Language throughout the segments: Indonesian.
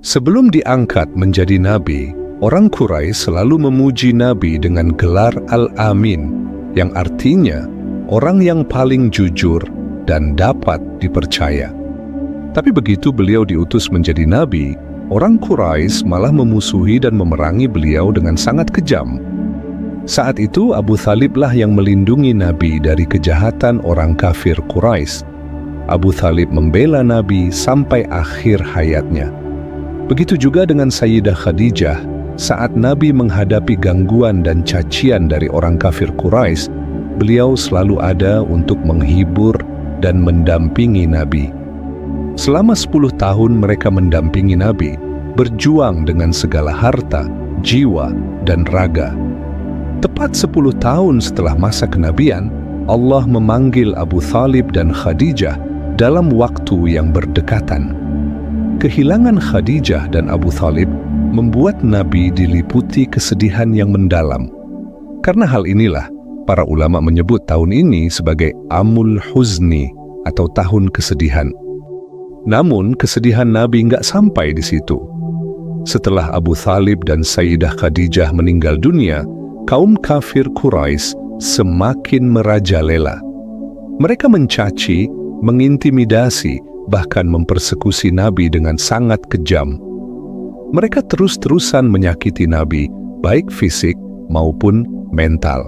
Sebelum diangkat menjadi nabi, orang Quraisy selalu memuji Nabi dengan gelar Al-Amin, yang artinya orang yang paling jujur dan dapat dipercaya. Tapi begitu beliau diutus menjadi nabi, orang Quraisy malah memusuhi dan memerangi beliau dengan sangat kejam. Saat itu Abu Thaliblah yang melindungi Nabi dari kejahatan orang kafir Quraisy. Abu Thalib membela Nabi sampai akhir hayatnya. Begitu juga dengan Sayyidah Khadijah, saat Nabi menghadapi gangguan dan cacian dari orang kafir Quraisy, beliau selalu ada untuk menghibur dan mendampingi Nabi. Selama 10 tahun mereka mendampingi Nabi, berjuang dengan segala harta, jiwa, dan raga. Tepat 10 tahun setelah masa kenabian, Allah memanggil Abu Thalib dan Khadijah dalam waktu yang berdekatan. Kehilangan Khadijah dan Abu Thalib membuat Nabi diliputi kesedihan yang mendalam. Karena hal inilah, para ulama menyebut tahun ini sebagai Amul Huzni atau tahun kesedihan. Namun, kesedihan Nabi nggak sampai di situ. Setelah Abu Thalib dan Sayyidah Khadijah meninggal dunia, kaum kafir Quraisy semakin merajalela. Mereka mencaci, mengintimidasi, bahkan mempersekusi Nabi dengan sangat kejam. Mereka terus-terusan menyakiti Nabi, baik fisik maupun mental.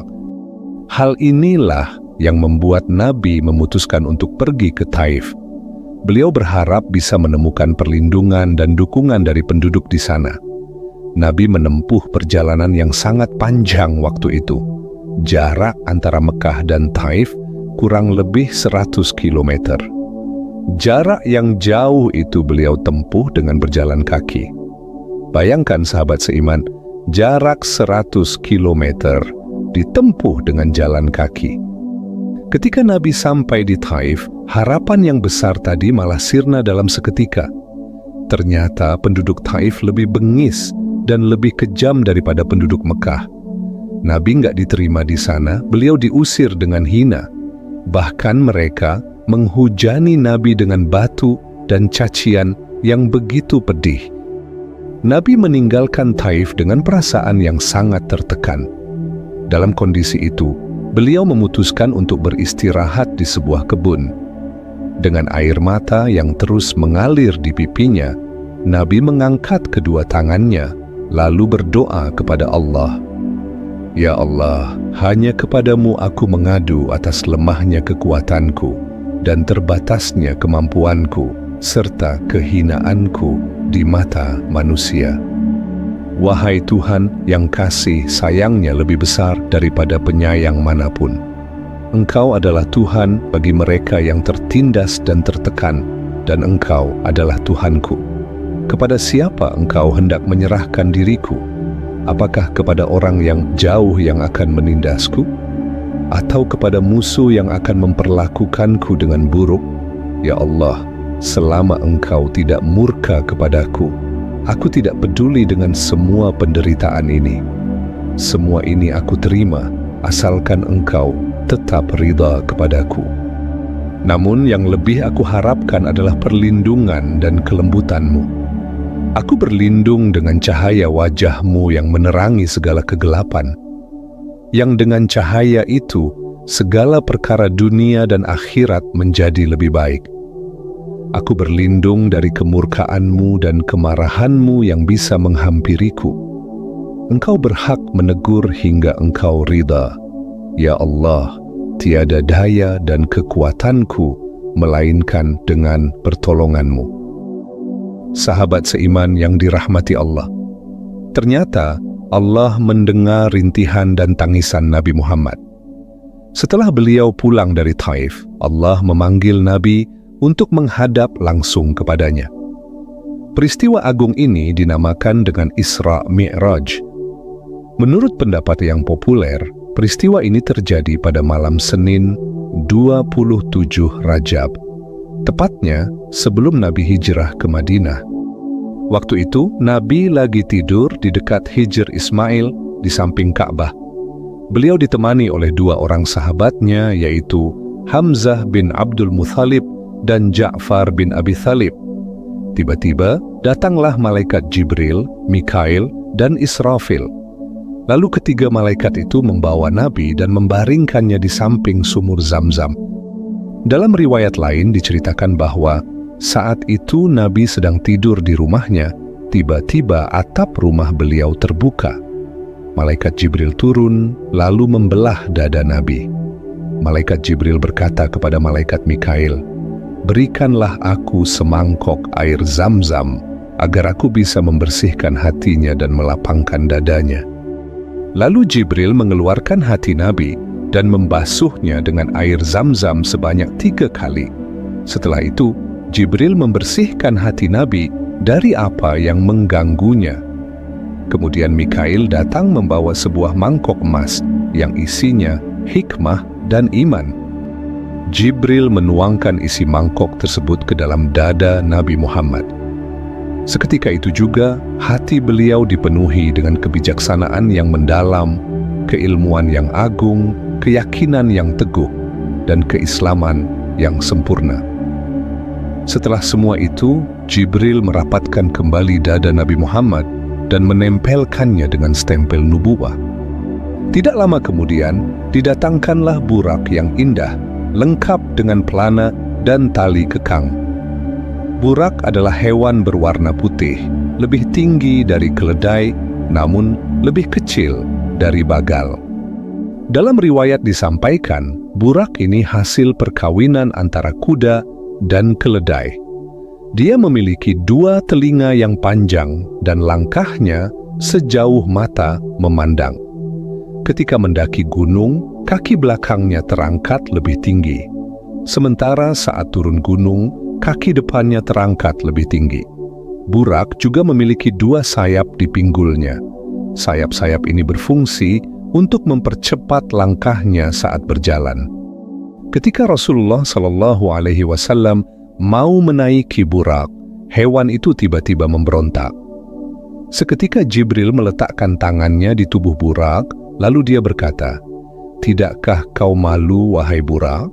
Hal inilah yang membuat Nabi memutuskan untuk pergi ke Taif. Beliau berharap bisa menemukan perlindungan dan dukungan dari penduduk di sana. Nabi menempuh perjalanan yang sangat panjang waktu itu. Jarak antara Mekah dan Taif kurang lebih 100 kilometer. Jarak yang jauh itu beliau tempuh dengan berjalan kaki. Bayangkan sahabat seiman, jarak 100 kilometer ditempuh dengan jalan kaki. Ketika Nabi sampai di Taif, harapan yang besar tadi malah sirna dalam seketika. Ternyata penduduk Taif lebih bengis dan lebih kejam daripada penduduk Mekah. Nabi nggak diterima di sana, beliau diusir dengan hina. Bahkan mereka menghujani Nabi dengan batu dan cacian yang begitu pedih. Nabi meninggalkan Taif dengan perasaan yang sangat tertekan. Dalam kondisi itu, beliau memutuskan untuk beristirahat di sebuah kebun. Dengan air mata yang terus mengalir di pipinya, Nabi mengangkat kedua tangannya, lalu berdoa kepada Allah. Ya Allah, hanya kepadamu aku mengadu atas lemahnya kekuatanku dan terbatasnya kemampuanku, serta kehinaanku di mata manusia. Wahai Tuhan yang kasih sayangnya lebih besar daripada penyayang manapun. Engkau adalah Tuhan bagi mereka yang tertindas dan tertekan, dan Engkau adalah Tuhanku. Kepada siapa Engkau hendak menyerahkan diriku? Apakah kepada orang yang jauh yang akan menindasku? Atau kepada musuh yang akan memperlakukanku dengan buruk? Ya Allah, selama Engkau tidak murka kepadaku, aku tidak peduli dengan semua penderitaan ini. Semua ini aku terima, asalkan Engkau tetap ridha kepadaku. Namun yang lebih aku harapkan adalah perlindungan dan kelembutan-Mu. Aku berlindung dengan cahaya wajah-Mu yang menerangi segala kegelapan, yang dengan cahaya itu segala perkara dunia dan akhirat menjadi lebih baik. Aku berlindung dari kemurkaan-Mu dan kemarahan-Mu yang bisa menghampiriku. Engkau berhak menegur hingga Engkau ridha. Ya Allah, tiada daya dan kekuatanku melainkan dengan pertolongan-Mu. Sahabat seiman yang dirahmati Allah, ternyata Allah mendengar rintihan dan tangisan Nabi Muhammad. Setelah beliau pulang dari Taif, Allah memanggil Nabi untuk menghadap langsung kepadanya. Peristiwa agung ini dinamakan dengan Isra Mi'raj. Menurut pendapat yang populer, peristiwa ini terjadi pada malam Senin 27 Rajab, tepatnya sebelum Nabi hijrah ke Madinah. Waktu itu, Nabi lagi tidur di dekat Hijr Ismail di samping Ka'bah. Beliau ditemani oleh dua orang sahabatnya, yaitu Hamzah bin Abdul Muthalib dan Ja'far bin Abi Thalib. Tiba-tiba datanglah malaikat Jibril, Mikail, dan Israfil. Lalu ketiga malaikat itu membawa Nabi dan membaringkannya di samping sumur Zamzam. Dalam riwayat lain diceritakan bahwa saat itu Nabi sedang tidur di rumahnya, tiba-tiba atap rumah beliau terbuka. Malaikat Jibril turun lalu membelah dada Nabi. Malaikat Jibril berkata kepada malaikat Mikail, "Berikanlah aku semangkok air Zamzam agar aku bisa membersihkan hatinya dan melapangkan dadanya." Lalu Jibril mengeluarkan hati Nabi dan membasuhnya dengan air Zamzam sebanyak 3 kali. Setelah itu, Jibril membersihkan hati Nabi dari apa yang mengganggunya. Kemudian Mikail datang membawa sebuah mangkok emas yang isinya hikmah dan iman. Jibril menuangkan isi mangkok tersebut ke dalam dada Nabi Muhammad. Seketika itu juga, hati beliau dipenuhi dengan kebijaksanaan yang mendalam, keilmuan yang agung, keyakinan yang teguh, dan keislaman yang sempurna. Setelah semua itu, Jibril merapatkan kembali dada Nabi Muhammad dan menempelkannya dengan stempel nubuwah. Tidak lama kemudian, didatangkanlah burak yang indah, lengkap dengan pelana dan tali kekang. Burak adalah hewan berwarna putih, lebih tinggi dari keledai, namun lebih kecil dari bagal. Dalam riwayat disampaikan, burak ini hasil perkawinan antara kuda dan keledai. Dia memiliki 2 telinga yang panjang dan langkahnya sejauh mata memandang. Ketika mendaki gunung, kaki belakangnya terangkat lebih tinggi. Sementara saat turun gunung, kaki depannya terangkat lebih tinggi. Burak juga memiliki 2 sayap di pinggulnya. Sayap-sayap ini berfungsi untuk mempercepat langkahnya saat berjalan. Ketika Rasulullah SAW mau menaiki burak, hewan itu tiba-tiba memberontak. Seketika Jibril meletakkan tangannya di tubuh burak, lalu dia berkata, "Tidakkah kau malu, wahai burak?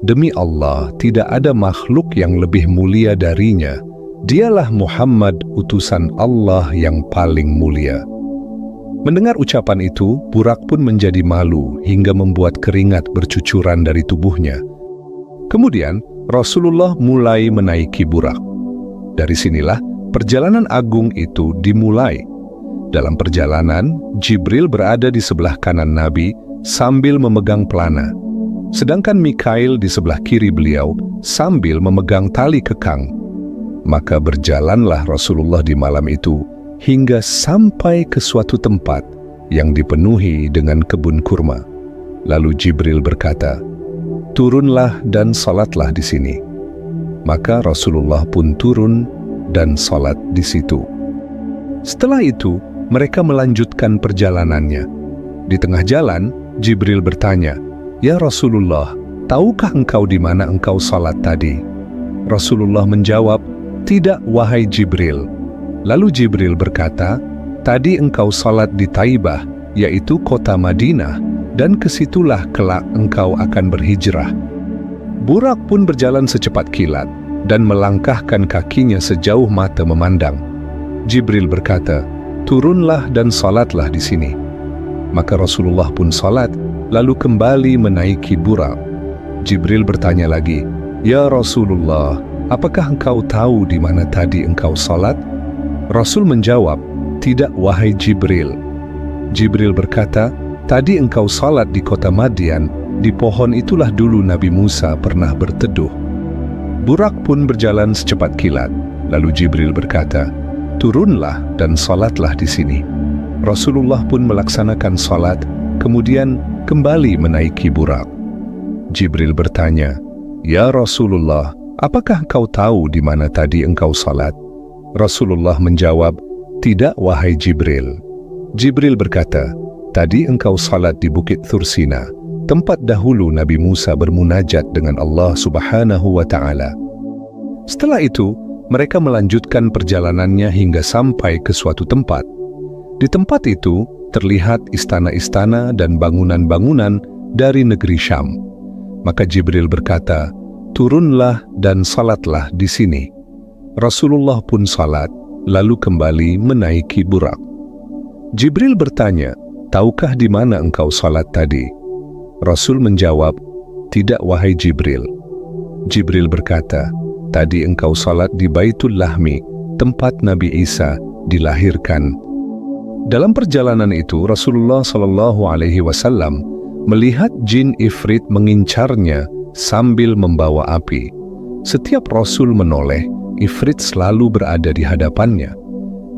Demi Allah, tidak ada makhluk yang lebih mulia darinya. Dialah Muhammad, utusan Allah yang paling mulia." Mendengar ucapan itu, burak pun menjadi malu hingga membuat keringat bercucuran dari tubuhnya. Kemudian, Rasulullah mulai menaiki burak. Dari sinilah perjalanan agung itu dimulai. Dalam perjalanan, Jibril berada di sebelah kanan Nabi sambil memegang pelana, sedangkan Mikail di sebelah kiri beliau sambil memegang tali kekang. Maka berjalanlah Rasulullah di malam itu hingga sampai ke suatu tempat yang dipenuhi dengan kebun kurma. Lalu Jibril berkata, "Turunlah dan salatlah di sini." Maka Rasulullah pun turun dan salat di situ. Setelah itu, mereka melanjutkan perjalanannya. Di tengah jalan, Jibril bertanya, "Ya Rasulullah, tahukah engkau di mana engkau salat tadi?" Rasulullah menjawab, "Tidak, wahai Jibril." Lalu Jibril berkata, "Tadi engkau salat di Taibah, yaitu kota Madinah, dan kesitulah kelak engkau akan berhijrah." Burak pun berjalan secepat kilat dan melangkahkan kakinya sejauh mata memandang. Jibril berkata, "Turunlah dan salatlah di sini." Maka Rasulullah pun salat, lalu kembali menaiki burak. Jibril bertanya lagi, "Ya Rasulullah, apakah engkau tahu di mana tadi engkau salat?" Rasul menjawab, "Tidak, wahai Jibril." Jibril berkata, "Tadi engkau salat di kota Madian, di pohon itulah dulu Nabi Musa pernah berteduh." Burak pun berjalan secepat kilat. Lalu Jibril berkata, "Turunlah dan salatlah di sini." Rasulullah pun melaksanakan salat, kemudian kembali menaiki burak. Jibril bertanya, "Ya Rasulullah, apakah engkau tahu di mana tadi engkau salat?" Rasulullah menjawab, "Tidak, wahai Jibril." Jibril berkata, "Tadi engkau salat di Bukit Thursina, tempat dahulu Nabi Musa bermunajat dengan Allah Subhanahu wa Ta'ala." Setelah itu, mereka melanjutkan perjalanannya hingga sampai ke suatu tempat. Di tempat itu terlihat istana-istana dan bangunan-bangunan dari negeri Syam. Maka Jibril berkata, "Turunlah dan salatlah di sini." Rasulullah pun salat, lalu kembali menaiki burak. Jibril bertanya, "Tahukah di mana engkau salat tadi?" Rasul menjawab, "Tidak wahai Jibril." Jibril berkata, "Tadi engkau salat di Baitul Lahmi, tempat Nabi Isa dilahirkan." Dalam perjalanan itu, Rasulullah SAW melihat jin Ifrit mengincarnya sambil membawa api. Setiap Rasul menoleh, Ifrit selalu berada di hadapannya.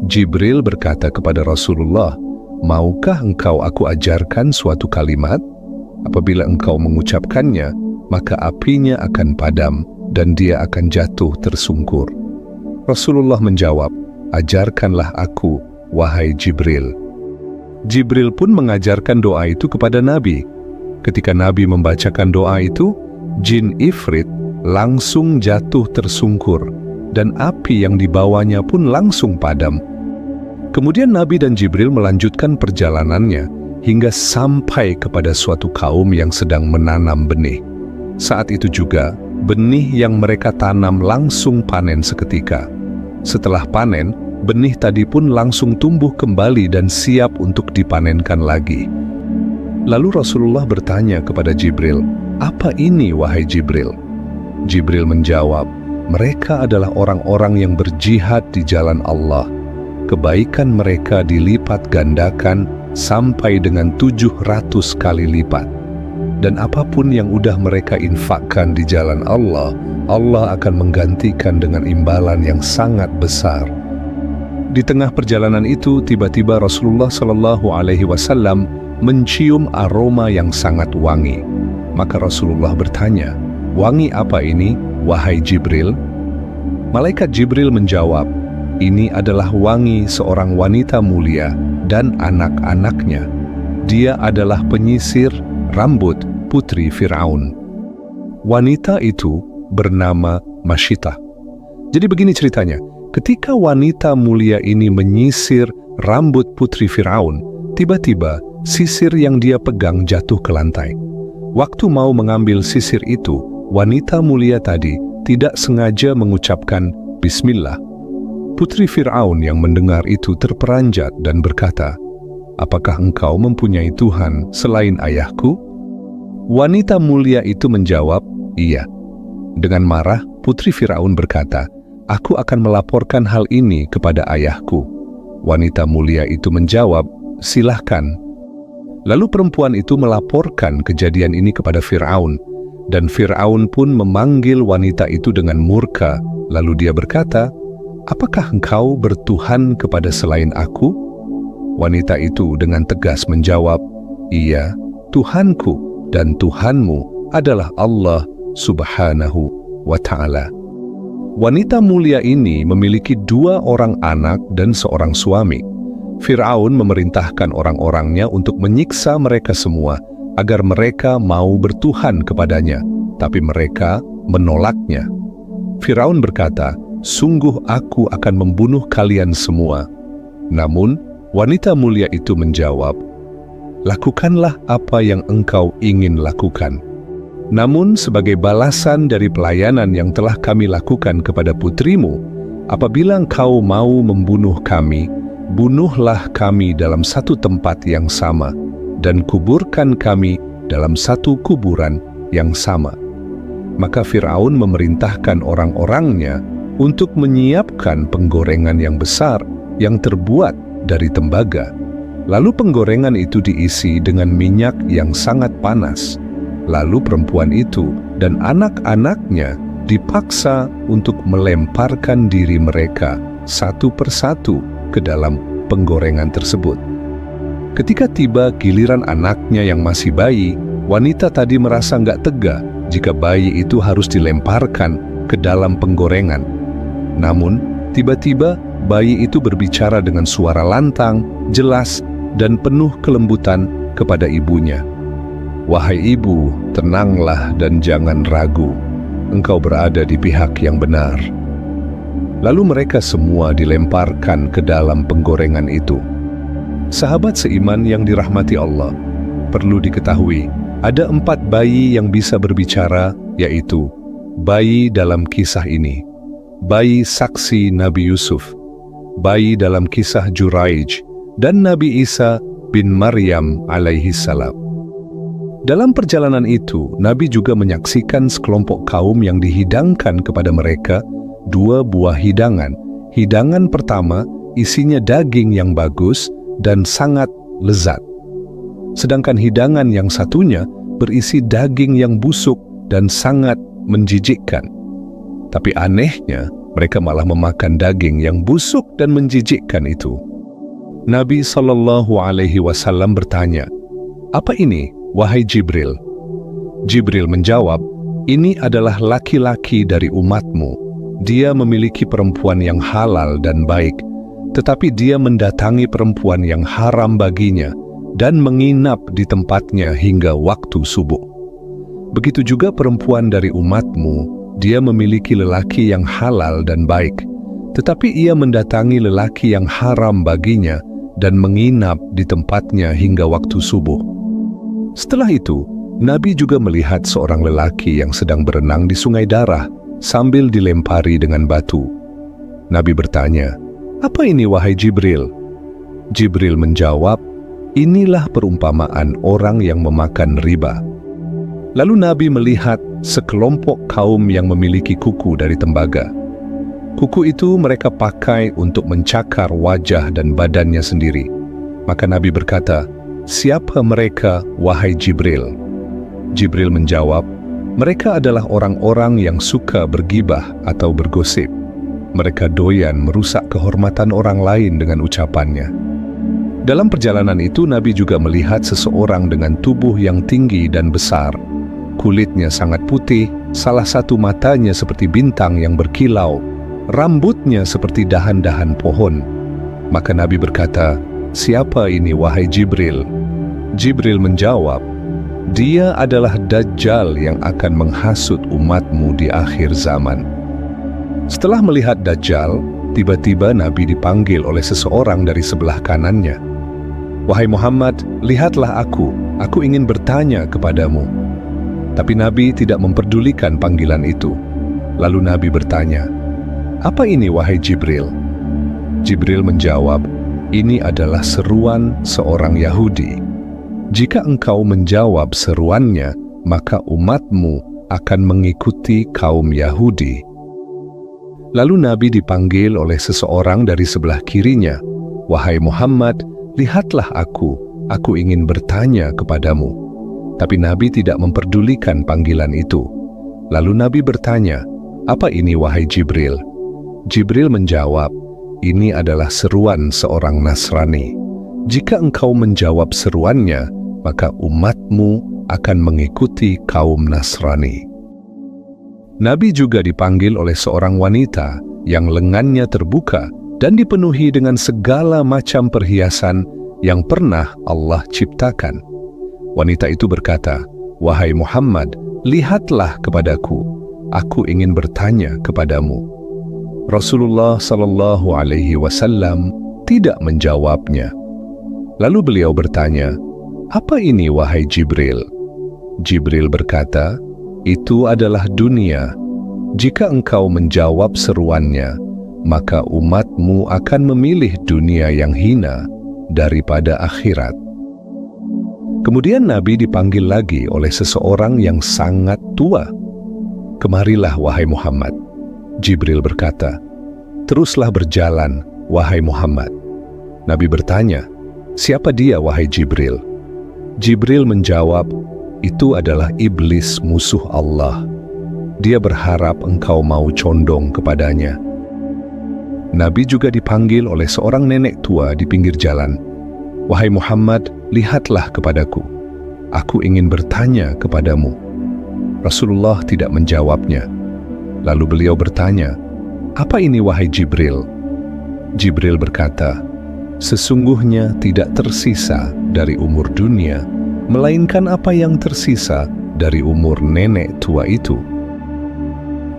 Jibril berkata kepada Rasulullah, "Maukah engkau aku ajarkan suatu kalimat? Apabila engkau mengucapkannya, maka apinya akan padam dan dia akan jatuh tersungkur." Rasulullah menjawab, "Ajarkanlah aku, wahai Jibril." Jibril pun mengajarkan doa itu kepada Nabi. Ketika Nabi membacakan doa itu, jin Ifrit langsung jatuh tersungkur dan api yang dibawanya pun langsung padam. Kemudian Nabi dan Jibril melanjutkan perjalanannya hingga sampai kepada suatu kaum yang sedang menanam benih. Saat itu juga, benih yang mereka tanam langsung panen seketika. Setelah panen, benih tadi pun langsung tumbuh kembali dan siap untuk dipanenkan lagi. Lalu Rasulullah bertanya kepada Jibril, "Apa ini, wahai Jibril?" Jibril menjawab, "Mereka adalah orang-orang yang berjihad di jalan Allah. Kebaikan mereka dilipat gandakan sampai dengan 700 kali lipat. Dan apapun yang udah mereka infakkan di jalan Allah, Allah akan menggantikan dengan imbalan yang sangat besar." Di tengah perjalanan itu, tiba-tiba Rasulullah SAW mencium aroma yang sangat wangi. Maka Rasulullah bertanya, "Wangi apa ini, wahai Jibril?" Malaikat Jibril menjawab, "Ini adalah wangi seorang wanita mulia dan anak-anaknya. Dia adalah penyisir rambut putri Fir'aun." Wanita itu bernama Masyitah. Jadi begini ceritanya, ketika wanita mulia ini menyisir rambut putri Fir'aun, tiba-tiba sisir yang dia pegang jatuh ke lantai. Waktu mau mengambil sisir itu, wanita mulia tadi tidak sengaja mengucapkan Bismillah. Putri Fir'aun yang mendengar itu terperanjat dan berkata, "Apakah engkau mempunyai Tuhan selain ayahku?" Wanita mulia itu menjawab, "Iya." Dengan marah, Putri Fir'aun berkata, "Aku akan melaporkan hal ini kepada ayahku." Wanita mulia itu menjawab, "Silahkan." Lalu perempuan itu melaporkan kejadian ini kepada Fir'aun, dan Fir'aun pun memanggil wanita itu dengan murka, lalu dia berkata, "Apakah engkau bertuhan kepada selain aku?" Wanita itu dengan tegas menjawab, "Iya, Tuhanku dan Tuhanmu adalah Allah Subhanahu wa Ta'ala." Wanita mulia ini memiliki 2 orang anak dan seorang suami. Fir'aun memerintahkan orang-orangnya untuk menyiksa mereka semua agar mereka mau bertuhan kepadanya, tapi mereka menolaknya. Fir'aun berkata, "Sungguh aku akan membunuh kalian semua." Namun, wanita mulia itu menjawab, "Lakukanlah apa yang engkau ingin lakukan. Namun sebagai balasan dari pelayanan yang telah kami lakukan kepada putrimu, apabila engkau mau membunuh kami, bunuhlah kami dalam satu tempat yang sama, dan kuburkan kami dalam satu kuburan yang sama." Maka Fir'aun memerintahkan orang-orangnya untuk menyiapkan penggorengan yang besar yang terbuat dari tembaga. Lalu penggorengan itu diisi dengan minyak yang sangat panas. Lalu perempuan itu dan anak-anaknya dipaksa untuk melemparkan diri mereka satu persatu ke dalam penggorengan tersebut. Ketika tiba giliran anaknya yang masih bayi, wanita tadi merasa nggak tega jika bayi itu harus dilemparkan ke dalam penggorengan. Namun, tiba-tiba bayi itu berbicara dengan suara lantang, jelas, dan penuh kelembutan kepada ibunya. "Wahai ibu, tenanglah dan jangan ragu. Engkau berada di pihak yang benar." Lalu mereka semua dilemparkan ke dalam penggorengan itu. Sahabat seiman yang dirahmati Allah, perlu diketahui, ada 4 bayi yang bisa berbicara, yaitu bayi dalam kisah ini. bayi saksi Nabi Yusuf, bayi dalam kisah Juraij, dan Nabi Isa bin Maryam alaihi salam. Dalam perjalanan itu, Nabi juga menyaksikan sekelompok kaum yang dihidangkan kepada mereka 2 buah hidangan. Hidangan pertama isinya daging yang bagus dan sangat lezat. Sedangkan hidangan yang satunya berisi daging yang busuk dan sangat menjijikkan. Tapi anehnya, mereka malah memakan daging yang busuk dan menjijikkan itu. Nabi SAW bertanya, "Apa ini, wahai Jibril?" Jibril menjawab, "Ini adalah laki-laki dari umatmu. Dia memiliki perempuan yang halal dan baik, tetapi dia mendatangi perempuan yang haram baginya dan menginap di tempatnya hingga waktu subuh. Begitu juga perempuan dari umatmu, dia memiliki lelaki yang halal dan baik, tetapi ia mendatangi lelaki yang haram baginya dan menginap di tempatnya hingga waktu subuh." Setelah itu, Nabi juga melihat seorang lelaki yang sedang berenang di sungai darah sambil dilempari dengan batu. Nabi bertanya, "Apa ini, wahai Jibril?" Jibril menjawab, "Inilah perumpamaan orang yang memakan riba." Lalu Nabi melihat sekelompok kaum yang memiliki kuku dari tembaga. Kuku itu mereka pakai untuk mencakar wajah dan badannya sendiri. Maka Nabi berkata, "Siapa mereka, wahai Jibril?" Jibril menjawab, "Mereka adalah orang-orang yang suka bergibah atau bergosip. Mereka doyan merusak kehormatan orang lain dengan ucapannya." Dalam perjalanan itu, Nabi juga melihat seseorang dengan tubuh yang tinggi dan besar. Kulitnya sangat putih, salah satu matanya seperti bintang yang berkilau, rambutnya seperti dahan-dahan pohon. Maka Nabi berkata, "Siapa ini, wahai Jibril?" Jibril menjawab, "Dia adalah Dajjal yang akan menghasut umatmu di akhir zaman." Setelah melihat Dajjal, tiba-tiba Nabi dipanggil oleh seseorang dari sebelah kanannya. "Wahai Muhammad, lihatlah aku ingin bertanya kepadamu." Tapi Nabi tidak memperdulikan panggilan itu. Lalu Nabi bertanya, "Apa ini, wahai Jibril?" Jibril menjawab, "Ini adalah seruan seorang Yahudi. Jika engkau menjawab seruannya, maka umatmu akan mengikuti kaum Yahudi." Lalu Nabi dipanggil oleh seseorang dari sebelah kirinya, "Wahai Muhammad, lihatlah aku ingin bertanya kepadamu." Tapi Nabi tidak memperdulikan panggilan itu. Lalu Nabi bertanya, "Apa ini, wahai Jibril?" Jibril menjawab, "Ini adalah seruan seorang Nasrani. Jika engkau menjawab seruannya, maka umatmu akan mengikuti kaum Nasrani." Nabi juga dipanggil oleh seorang wanita yang lengannya terbuka dan dipenuhi dengan segala macam perhiasan yang pernah Allah ciptakan. Wanita itu berkata, "Wahai Muhammad, lihatlah kepadaku. Aku ingin bertanya kepadamu." Rasulullah SAW tidak menjawabnya. Lalu beliau bertanya, "Apa ini, wahai Jibril?" Jibril berkata, "Itu adalah dunia. Jika engkau menjawab seruannya, maka umatmu akan memilih dunia yang hina daripada akhirat." Kemudian Nabi dipanggil lagi oleh seseorang yang sangat tua. "Kemarilah, wahai Muhammad." Jibril berkata, "Teruslah berjalan, wahai Muhammad." Nabi bertanya, "Siapa dia, wahai Jibril?" Jibril menjawab, "Itu adalah iblis, musuh Allah. Dia berharap engkau mau condong kepadanya." Nabi juga dipanggil oleh seorang nenek tua di pinggir jalan. "Wahai Muhammad, lihatlah kepadaku. Aku ingin bertanya kepadamu." Rasulullah tidak menjawabnya. Lalu beliau bertanya, "Apa ini, wahai Jibril?" Jibril berkata, "Sesungguhnya tidak tersisa dari umur dunia, melainkan apa yang tersisa dari umur nenek tua itu."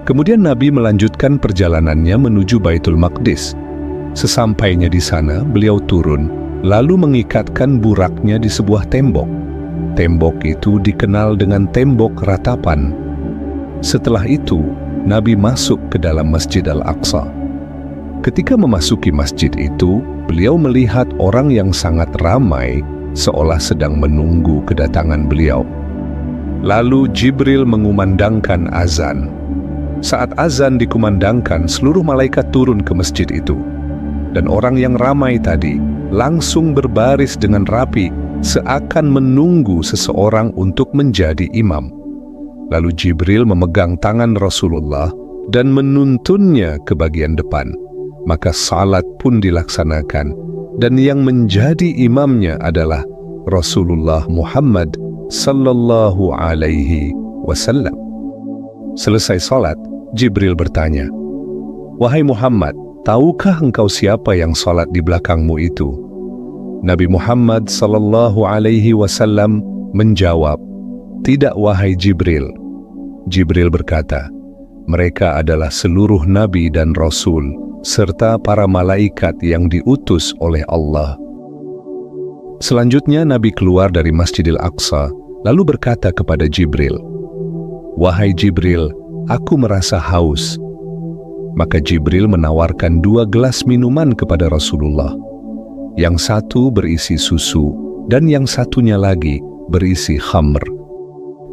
Kemudian Nabi melanjutkan perjalanannya menuju Baitul Maqdis. Sesampainya di sana, beliau turun lalu mengikatkan buraknya di sebuah tembok. Tembok itu dikenal dengan tembok ratapan. Setelah itu, Nabi masuk ke dalam Masjid Al-Aqsa. Ketika memasuki masjid itu, beliau melihat orang yang sangat ramai seolah sedang menunggu kedatangan beliau. Lalu Jibril mengumandangkan azan. Saat azan dikumandangkan, seluruh malaikat turun ke masjid itu. Dan orang yang ramai tadi langsung berbaris dengan rapi, seakan menunggu seseorang untuk menjadi imam. Lalu Jibril memegang tangan Rasulullah dan menuntunnya ke bagian depan. Maka salat pun dilaksanakan, dan yang menjadi imamnya adalah Rasulullah Muhammad sallallahu alaihi wasallam. Selesai salat, Jibril bertanya, "Wahai Muhammad, tahukah engkau siapa yang salat di belakangmu itu?" Nabi Muhammad sallallahu alaihi wasallam menjawab, "Tidak, wahai Jibril." Jibril berkata, "Mereka adalah seluruh nabi dan rasul serta para malaikat yang diutus oleh Allah." Selanjutnya Nabi keluar dari Masjidil Aqsa lalu berkata kepada Jibril, "Wahai Jibril, aku merasa haus." Maka Jibril menawarkan 2 gelas minuman kepada Rasulullah. Yang satu berisi susu dan yang satunya lagi berisi khamr.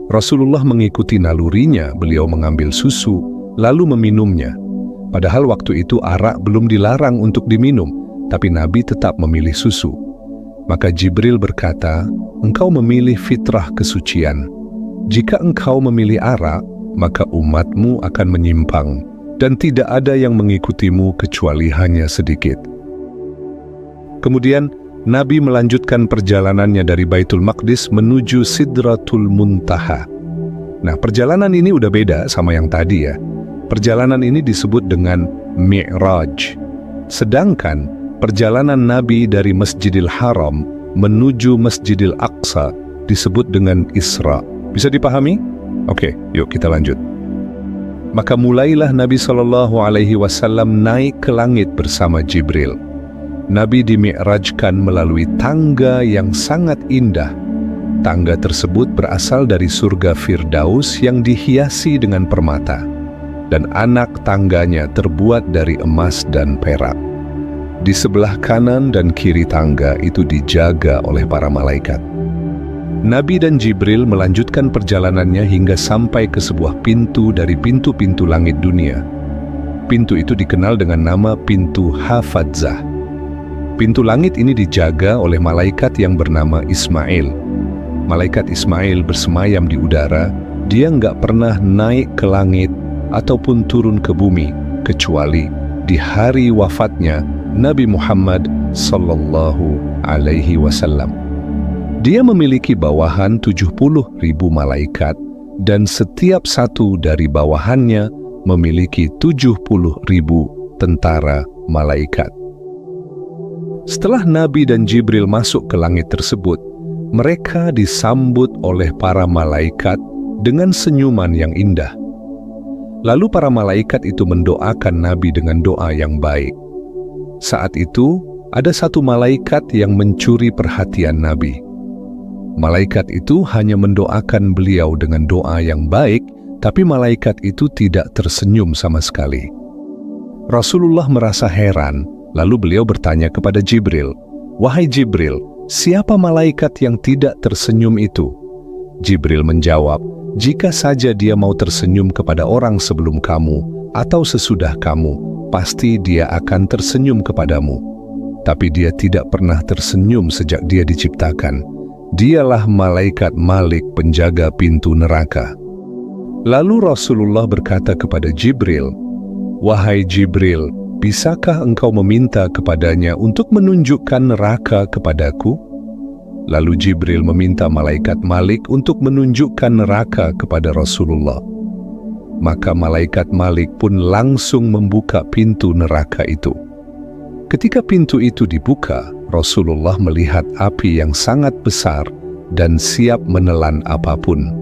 Rasulullah mengikuti nalurinya, beliau mengambil susu lalu meminumnya. Padahal waktu itu arak belum dilarang untuk diminum, tapi Nabi tetap memilih susu. Maka Jibril berkata, "Engkau memilih fitrah kesucian. Jika engkau memilih arak, maka umatmu akan menyimpang, dan tidak ada yang mengikutimu kecuali hanya sedikit." Kemudian, Nabi melanjutkan perjalanannya dari Baitul Maqdis menuju Sidratul Muntaha. Nah, perjalanan ini udah beda sama yang tadi ya. Perjalanan ini disebut dengan Mi'raj. Sedangkan perjalanan Nabi dari Masjidil Haram menuju Masjidil Aqsa disebut dengan Isra. Bisa dipahami? Oke, yuk kita lanjut. Maka mulailah Nabi SAW naik ke langit bersama Jibril. Nabi dimi'rajkan melalui tangga yang sangat indah. Tangga tersebut berasal dari surga Firdaus yang dihiasi dengan permata. Dan anak tangganya terbuat dari emas dan perak. Di sebelah kanan dan kiri tangga itu dijaga oleh para malaikat. Nabi dan Jibril melanjutkan perjalanannya hingga sampai ke sebuah pintu dari pintu-pintu langit dunia. Pintu itu dikenal dengan nama pintu Hafadzah. Pintu langit ini dijaga oleh malaikat yang bernama Ismail. Malaikat Ismail bersemayam di udara, dia nggak pernah naik ke langit ataupun turun ke bumi, kecuali di hari wafatnya Nabi Muhammad sallallahu alaihi wasallam. Dia memiliki bawahan 70.000 malaikat, dan setiap satu dari bawahannya memiliki 70.000 tentara malaikat. Setelah Nabi dan Jibril masuk ke langit tersebut, mereka disambut oleh para malaikat dengan senyuman yang indah. Lalu para malaikat itu mendoakan Nabi dengan doa yang baik. Saat itu, ada satu malaikat yang mencuri perhatian Nabi. Malaikat itu hanya mendoakan beliau dengan doa yang baik, tapi malaikat itu tidak tersenyum sama sekali. Rasulullah merasa heran, lalu beliau bertanya kepada Jibril, "Wahai Jibril, siapa malaikat yang tidak tersenyum itu?" Jibril menjawab, "Jika saja dia mau tersenyum kepada orang sebelum kamu atau sesudah kamu, pasti dia akan tersenyum kepadamu. Tapi dia tidak pernah tersenyum sejak dia diciptakan. Dialah malaikat Malik, penjaga pintu neraka." Lalu Rasulullah berkata kepada Jibril, "Wahai Jibril, bisakah engkau meminta kepadanya untuk menunjukkan neraka kepadaku?" Lalu Jibril meminta malaikat Malik untuk menunjukkan neraka kepada Rasulullah. Maka malaikat Malik pun langsung membuka pintu neraka itu. Ketika pintu itu dibuka, Rasulullah melihat api yang sangat besar dan siap menelan apapun.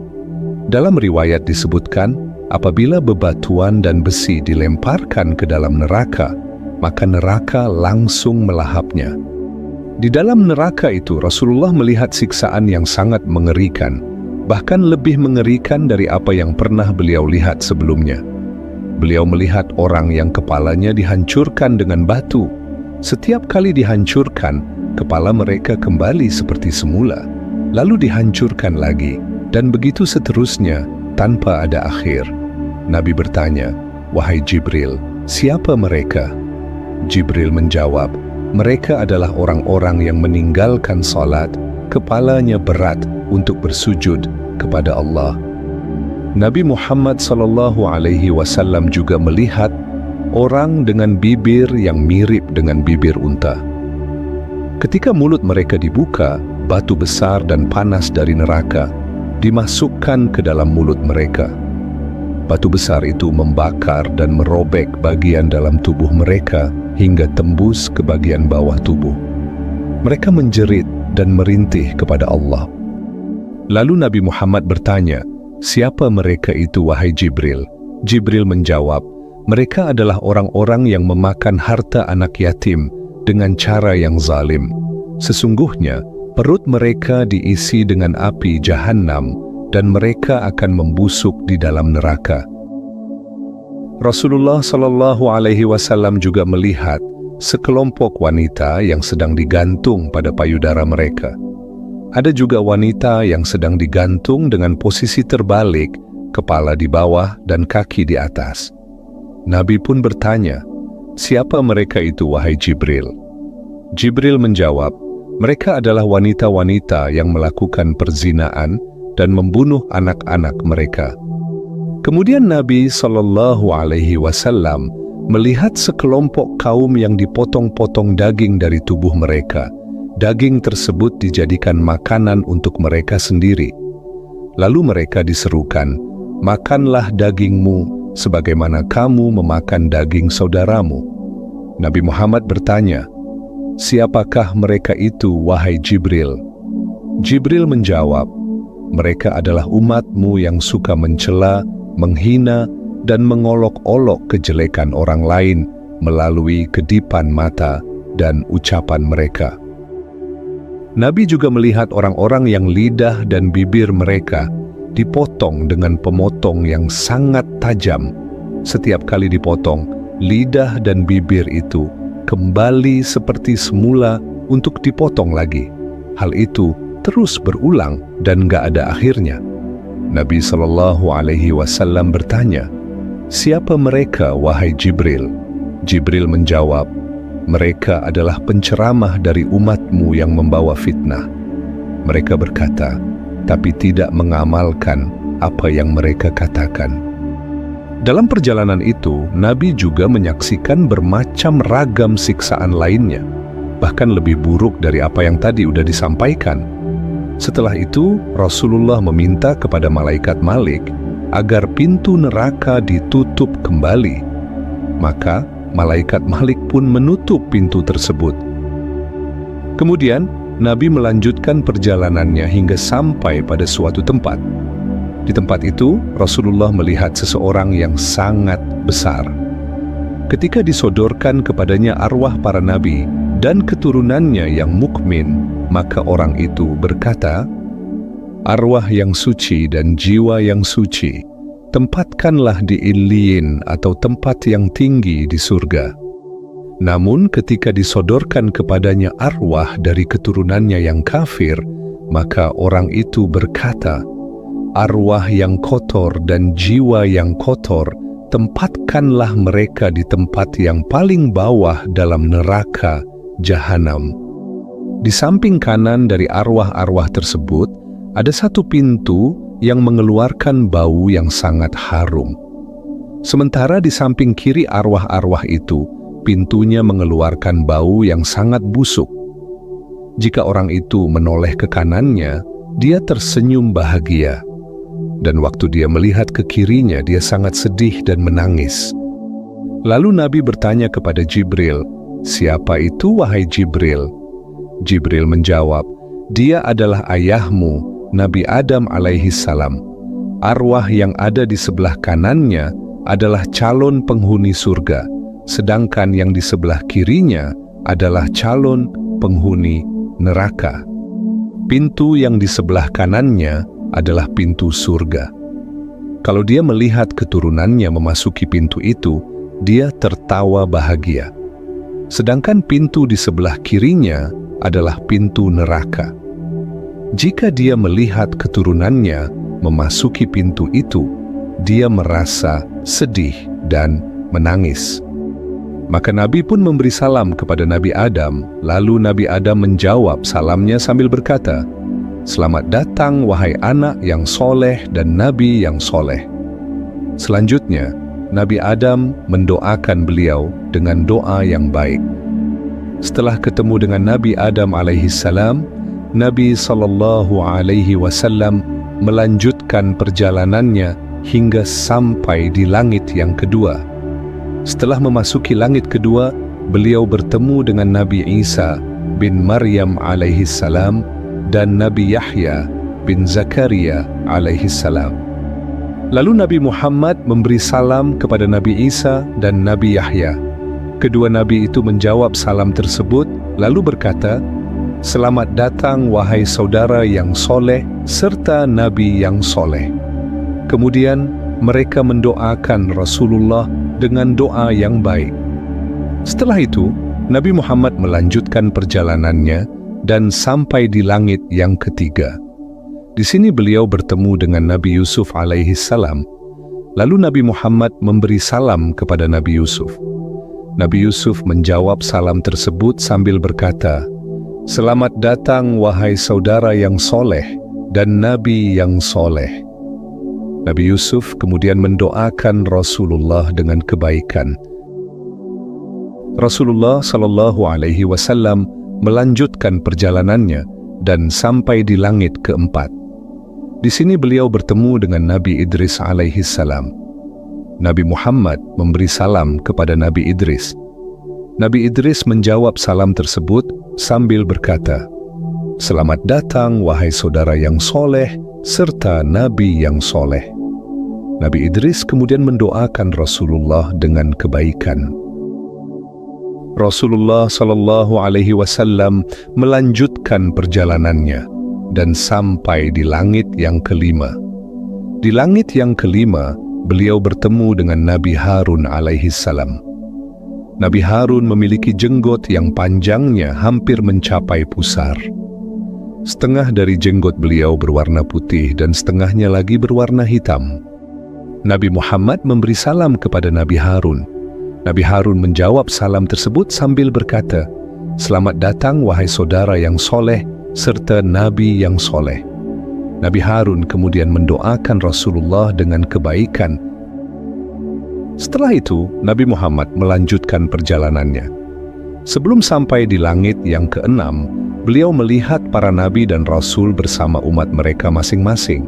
Dalam riwayat disebutkan, apabila bebatuan dan besi dilemparkan ke dalam neraka, maka neraka langsung melahapnya. Di dalam neraka itu, Rasulullah melihat siksaan yang sangat mengerikan, bahkan lebih mengerikan dari apa yang pernah beliau lihat sebelumnya. Beliau melihat orang yang kepalanya dihancurkan dengan batu. Setiap kali dihancurkan, kepala mereka kembali seperti semula, lalu dihancurkan lagi, dan begitu seterusnya tanpa ada akhir. Nabi bertanya, "Wahai Jibril, siapa mereka?" Jibril menjawab, "Mereka adalah orang-orang yang meninggalkan salat, kepalanya berat untuk bersujud kepada Allah." Nabi Muhammad SAW juga melihat orang dengan bibir yang mirip dengan bibir unta. Ketika mulut mereka dibuka, batu besar dan panas dari neraka dimasukkan ke dalam mulut mereka. Batu besar itu membakar dan merobek bagian dalam tubuh mereka hingga tembus ke bagian bawah tubuh. Mereka menjerit dan merintih kepada Allah. Lalu Nabi Muhammad bertanya, "Siapa mereka itu, wahai Jibril?" Jibril menjawab, "Mereka adalah orang-orang yang memakan harta anak yatim dengan cara yang zalim. Sesungguhnya perut mereka diisi dengan api Jahannam dan mereka akan membusuk di dalam neraka." Rasulullah SAW juga melihat sekelompok wanita yang sedang digantung pada payudara mereka. Ada juga wanita yang sedang digantung dengan posisi terbalik, kepala di bawah dan kaki di atas. Nabi pun bertanya, "Siapa mereka itu, wahai Jibril?" Jibril menjawab, "Mereka adalah wanita-wanita yang melakukan perzinaan dan membunuh anak-anak mereka." Kemudian Nabi SAW melihat sekelompok kaum yang dipotong-potong daging dari tubuh mereka. Daging tersebut dijadikan makanan untuk mereka sendiri. Lalu mereka diserukan, "Makanlah dagingmu sebagaimana kamu memakan daging saudaramu." Nabi Muhammad bertanya, "Siapakah mereka itu, wahai Jibril?" Jibril menjawab, "Mereka adalah umatmu yang suka mencela, menghina, dan mengolok-olok kejelekan orang lain melalui kedipan mata dan ucapan mereka." Nabi juga melihat orang-orang yang lidah dan bibir mereka dipotong dengan pemotong yang sangat tajam. Setiap kali dipotong, lidah dan bibir itu kembali seperti semula untuk dipotong lagi. Hal itu terus berulang dan gak ada akhirnya. Nabi SAW bertanya, "Siapa mereka, wahai Jibril?" Jibril menjawab, "Mereka adalah penceramah dari umatmu yang membawa fitnah." Mereka berkata, tapi tidak mengamalkan apa yang mereka katakan. Dalam perjalanan itu, Nabi juga menyaksikan bermacam ragam siksaan lainnya, bahkan lebih buruk dari apa yang tadi sudah disampaikan. Setelah itu, Rasulullah meminta kepada malaikat Malik agar pintu neraka ditutup kembali. Maka, malaikat Malik pun menutup pintu tersebut. Kemudian, Nabi melanjutkan perjalanannya hingga sampai pada suatu tempat. Di tempat itu, Rasulullah melihat seseorang yang sangat besar. Ketika disodorkan kepadanya arwah para nabi dan keturunannya yang mukmin, maka orang itu berkata, "Arwah yang suci dan jiwa yang suci, tempatkanlah di Illiyin atau tempat yang tinggi di surga." Namun ketika disodorkan kepadanya arwah dari keturunannya yang kafir, maka orang itu berkata, "Arwah yang kotor dan jiwa yang kotor, tempatkanlah mereka di tempat yang paling bawah dalam neraka Jahannam." Di samping kanan dari arwah-arwah tersebut, ada satu pintu yang mengeluarkan bau yang sangat harum. Sementara di samping kiri arwah-arwah itu, pintunya mengeluarkan bau yang sangat busuk. Jika orang itu menoleh ke kanannya, dia tersenyum bahagia. Dan waktu dia melihat ke kirinya, dia sangat sedih dan menangis. Lalu Nabi bertanya kepada Jibril, "Siapa itu, wahai Jibril?" Jibril menjawab, "Dia adalah ayahmu, Nabi Adam alaihi salam. Arwah yang ada di sebelah kanannya adalah calon penghuni surga, sedangkan yang di sebelah kirinya adalah calon penghuni neraka. Pintu yang di sebelah kanannya adalah pintu surga." Kalau dia melihat keturunannya memasuki pintu itu, dia tertawa bahagia. Sedangkan pintu di sebelah kirinya adalah pintu neraka. Jika dia melihat keturunannya memasuki pintu itu, dia merasa sedih dan menangis. Maka Nabi pun memberi salam kepada Nabi Adam, lalu Nabi Adam menjawab salamnya sambil berkata, "Selamat datang wahai anak yang soleh dan Nabi yang soleh." Selanjutnya, Nabi Adam mendoakan beliau dengan doa yang baik. Setelah ketemu dengan Nabi Adam alaihissalam, Nabi SAW melanjutkan perjalanannya hingga sampai di langit yang kedua. Setelah memasuki langit kedua, beliau bertemu dengan Nabi Isa bin Maryam alaihissalam dan Nabi Yahya bin Zakaria alaihissalam. Lalu Nabi Muhammad memberi salam kepada Nabi Isa dan Nabi Yahya. Kedua nabi itu menjawab salam tersebut lalu berkata, "Selamat datang wahai saudara yang soleh serta nabi yang soleh." Kemudian mereka mendoakan Rasulullah dengan doa yang baik. Setelah itu, Nabi Muhammad melanjutkan perjalanannya dan sampai di langit yang ketiga. Di sini beliau bertemu dengan Nabi Yusuf alaihissalam. Lalu Nabi Muhammad memberi salam kepada Nabi Yusuf. Nabi Yusuf menjawab salam tersebut sambil berkata, "Selamat datang wahai saudara yang soleh dan Nabi yang soleh." Nabi Yusuf kemudian mendoakan Rasulullah dengan kebaikan. Rasulullah SAW melanjutkan perjalanannya dan sampai di langit keempat. Di sini beliau bertemu dengan Nabi Idris alaihissalam. Nabi Muhammad memberi salam kepada Nabi Idris. Nabi Idris menjawab salam tersebut sambil berkata, "Selamat datang wahai saudara yang soleh serta Nabi yang soleh." Nabi Idris kemudian mendoakan Rasulullah dengan kebaikan. Rasulullah SAW melanjutkan perjalanannya dan sampai di langit yang kelima. Di langit yang kelima, beliau bertemu dengan Nabi Harun alaihissalam. Nabi Harun memiliki jenggot yang panjangnya hampir mencapai pusar. Setengah dari jenggot beliau berwarna putih dan setengahnya lagi berwarna hitam. Nabi Muhammad memberi salam kepada Nabi Harun. Nabi Harun menjawab salam tersebut sambil berkata, "Selamat datang wahai saudara yang soleh serta Nabi yang soleh." Nabi Harun kemudian mendoakan Rasulullah dengan kebaikan. Setelah itu, Nabi Muhammad melanjutkan perjalanannya. Sebelum sampai di langit yang keenam, beliau melihat para nabi dan rasul bersama umat mereka masing-masing.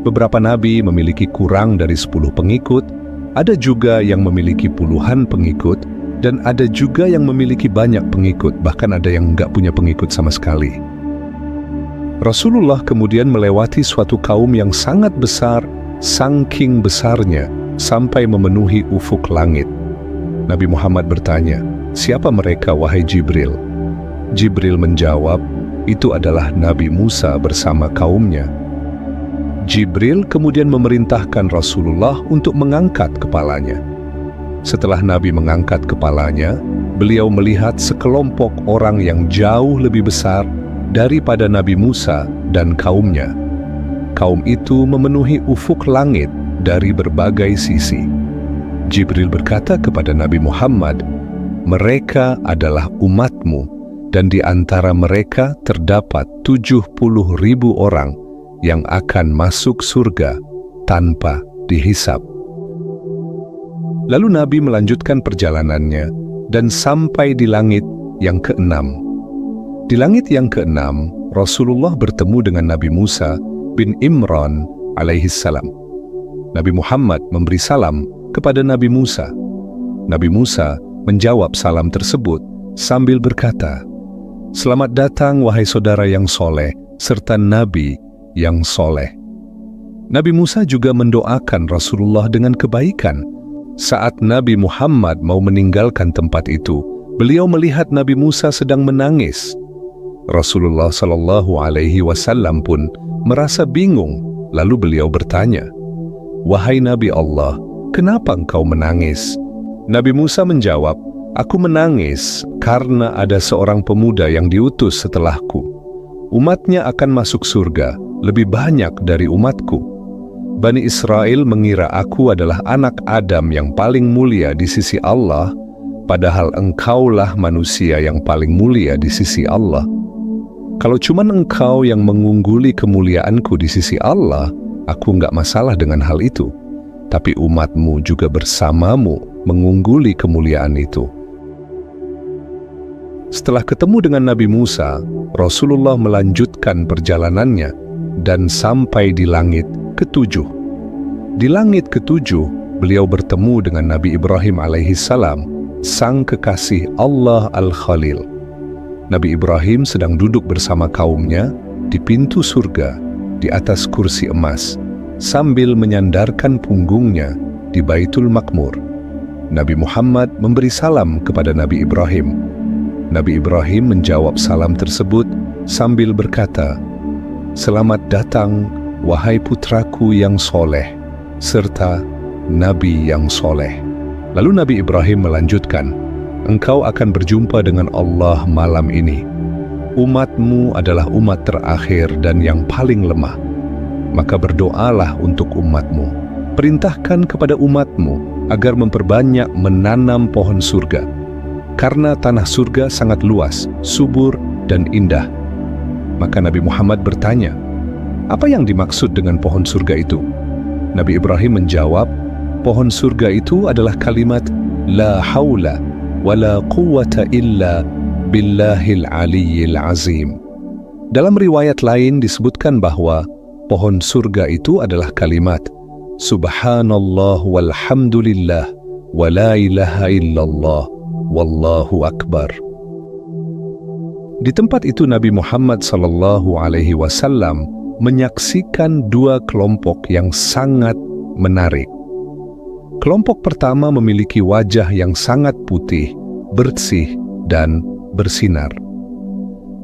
Beberapa nabi memiliki kurang dari 10 pengikut, ada juga yang memiliki puluhan pengikut, dan ada juga yang memiliki banyak pengikut, bahkan ada yang nggak punya pengikut sama sekali. Rasulullah kemudian melewati suatu kaum yang sangat besar, saking besarnya, sampai memenuhi ufuk langit. Nabi Muhammad bertanya, "Siapa mereka wahai Jibril?" Jibril menjawab, "Itu adalah Nabi Musa bersama kaumnya." Jibril kemudian memerintahkan Rasulullah untuk mengangkat kepalanya. Setelah Nabi mengangkat kepalanya, beliau melihat sekelompok orang yang jauh lebih besar daripada Nabi Musa dan kaumnya. Kaum itu memenuhi ufuk langit dari berbagai sisi. Jibril berkata kepada Nabi Muhammad, "Mereka adalah umatmu, dan di antara mereka terdapat 70.000 orang yang akan masuk surga tanpa dihisab." Lalu Nabi melanjutkan perjalanannya dan sampai di langit yang keenam. Di langit yang keenam, Rasulullah bertemu dengan Nabi Musa bin Imran alaihissalam. Nabi Muhammad memberi salam kepada Nabi Musa. Nabi Musa menjawab salam tersebut sambil berkata, "Selamat datang wahai saudara yang soleh serta Nabi yang soleh." Nabi Musa juga mendoakan Rasulullah dengan kebaikan. Saat Nabi Muhammad mau meninggalkan tempat itu, beliau melihat Nabi Musa sedang menangis. Rasulullah SAW pun merasa bingung, lalu beliau bertanya, "Wahai Nabi Allah, kenapa engkau menangis?" Nabi Musa menjawab, "Aku menangis karena ada seorang pemuda yang diutus setelahku. Umatnya akan masuk surga lebih banyak dari umatku. Bani Israel mengira aku adalah anak Adam yang paling mulia di sisi Allah, padahal engkaulah manusia yang paling mulia di sisi Allah. Kalau cuma engkau yang mengungguli kemuliaanku di sisi Allah, aku nggak masalah dengan hal itu. Tapi umatmu juga bersamamu mengungguli kemuliaan itu." Setelah ketemu dengan Nabi Musa, Rasulullah melanjutkan perjalanannya dan sampai di langit ketujuh. Di langit ketujuh, beliau bertemu dengan Nabi Ibrahim alaihissalam, sang kekasih Allah Al-Khalil. Nabi Ibrahim sedang duduk bersama kaumnya di pintu surga di atas kursi emas, sambil menyandarkan punggungnya di Baitul Makmur. Nabi Muhammad memberi salam kepada Nabi Ibrahim. Nabi Ibrahim menjawab salam tersebut sambil berkata, "Selamat datang, wahai putraku yang soleh, serta Nabi yang soleh." Lalu Nabi Ibrahim melanjutkan, "Engkau akan berjumpa dengan Allah malam ini. Umatmu adalah umat terakhir dan yang paling lemah. Maka berdoalah untuk umatmu. Perintahkan kepada umatmu agar memperbanyak menanam pohon surga. Karena tanah surga sangat luas, subur, dan indah." Maka Nabi Muhammad bertanya, "Apa yang dimaksud dengan pohon surga itu?" Nabi Ibrahim menjawab, "Pohon surga itu adalah kalimat La haula wa la quwwata illa billahil aliyyil azim." Dalam riwayat lain disebutkan bahwa pohon surga itu adalah kalimat Subhanallah walhamdulillah wa la ilaha illallah wallahu akbar. Di tempat itu Nabi Muhammad SAW menyaksikan dua kelompok yang sangat menarik. Kelompok pertama memiliki wajah yang sangat putih, bersih, dan bersinar.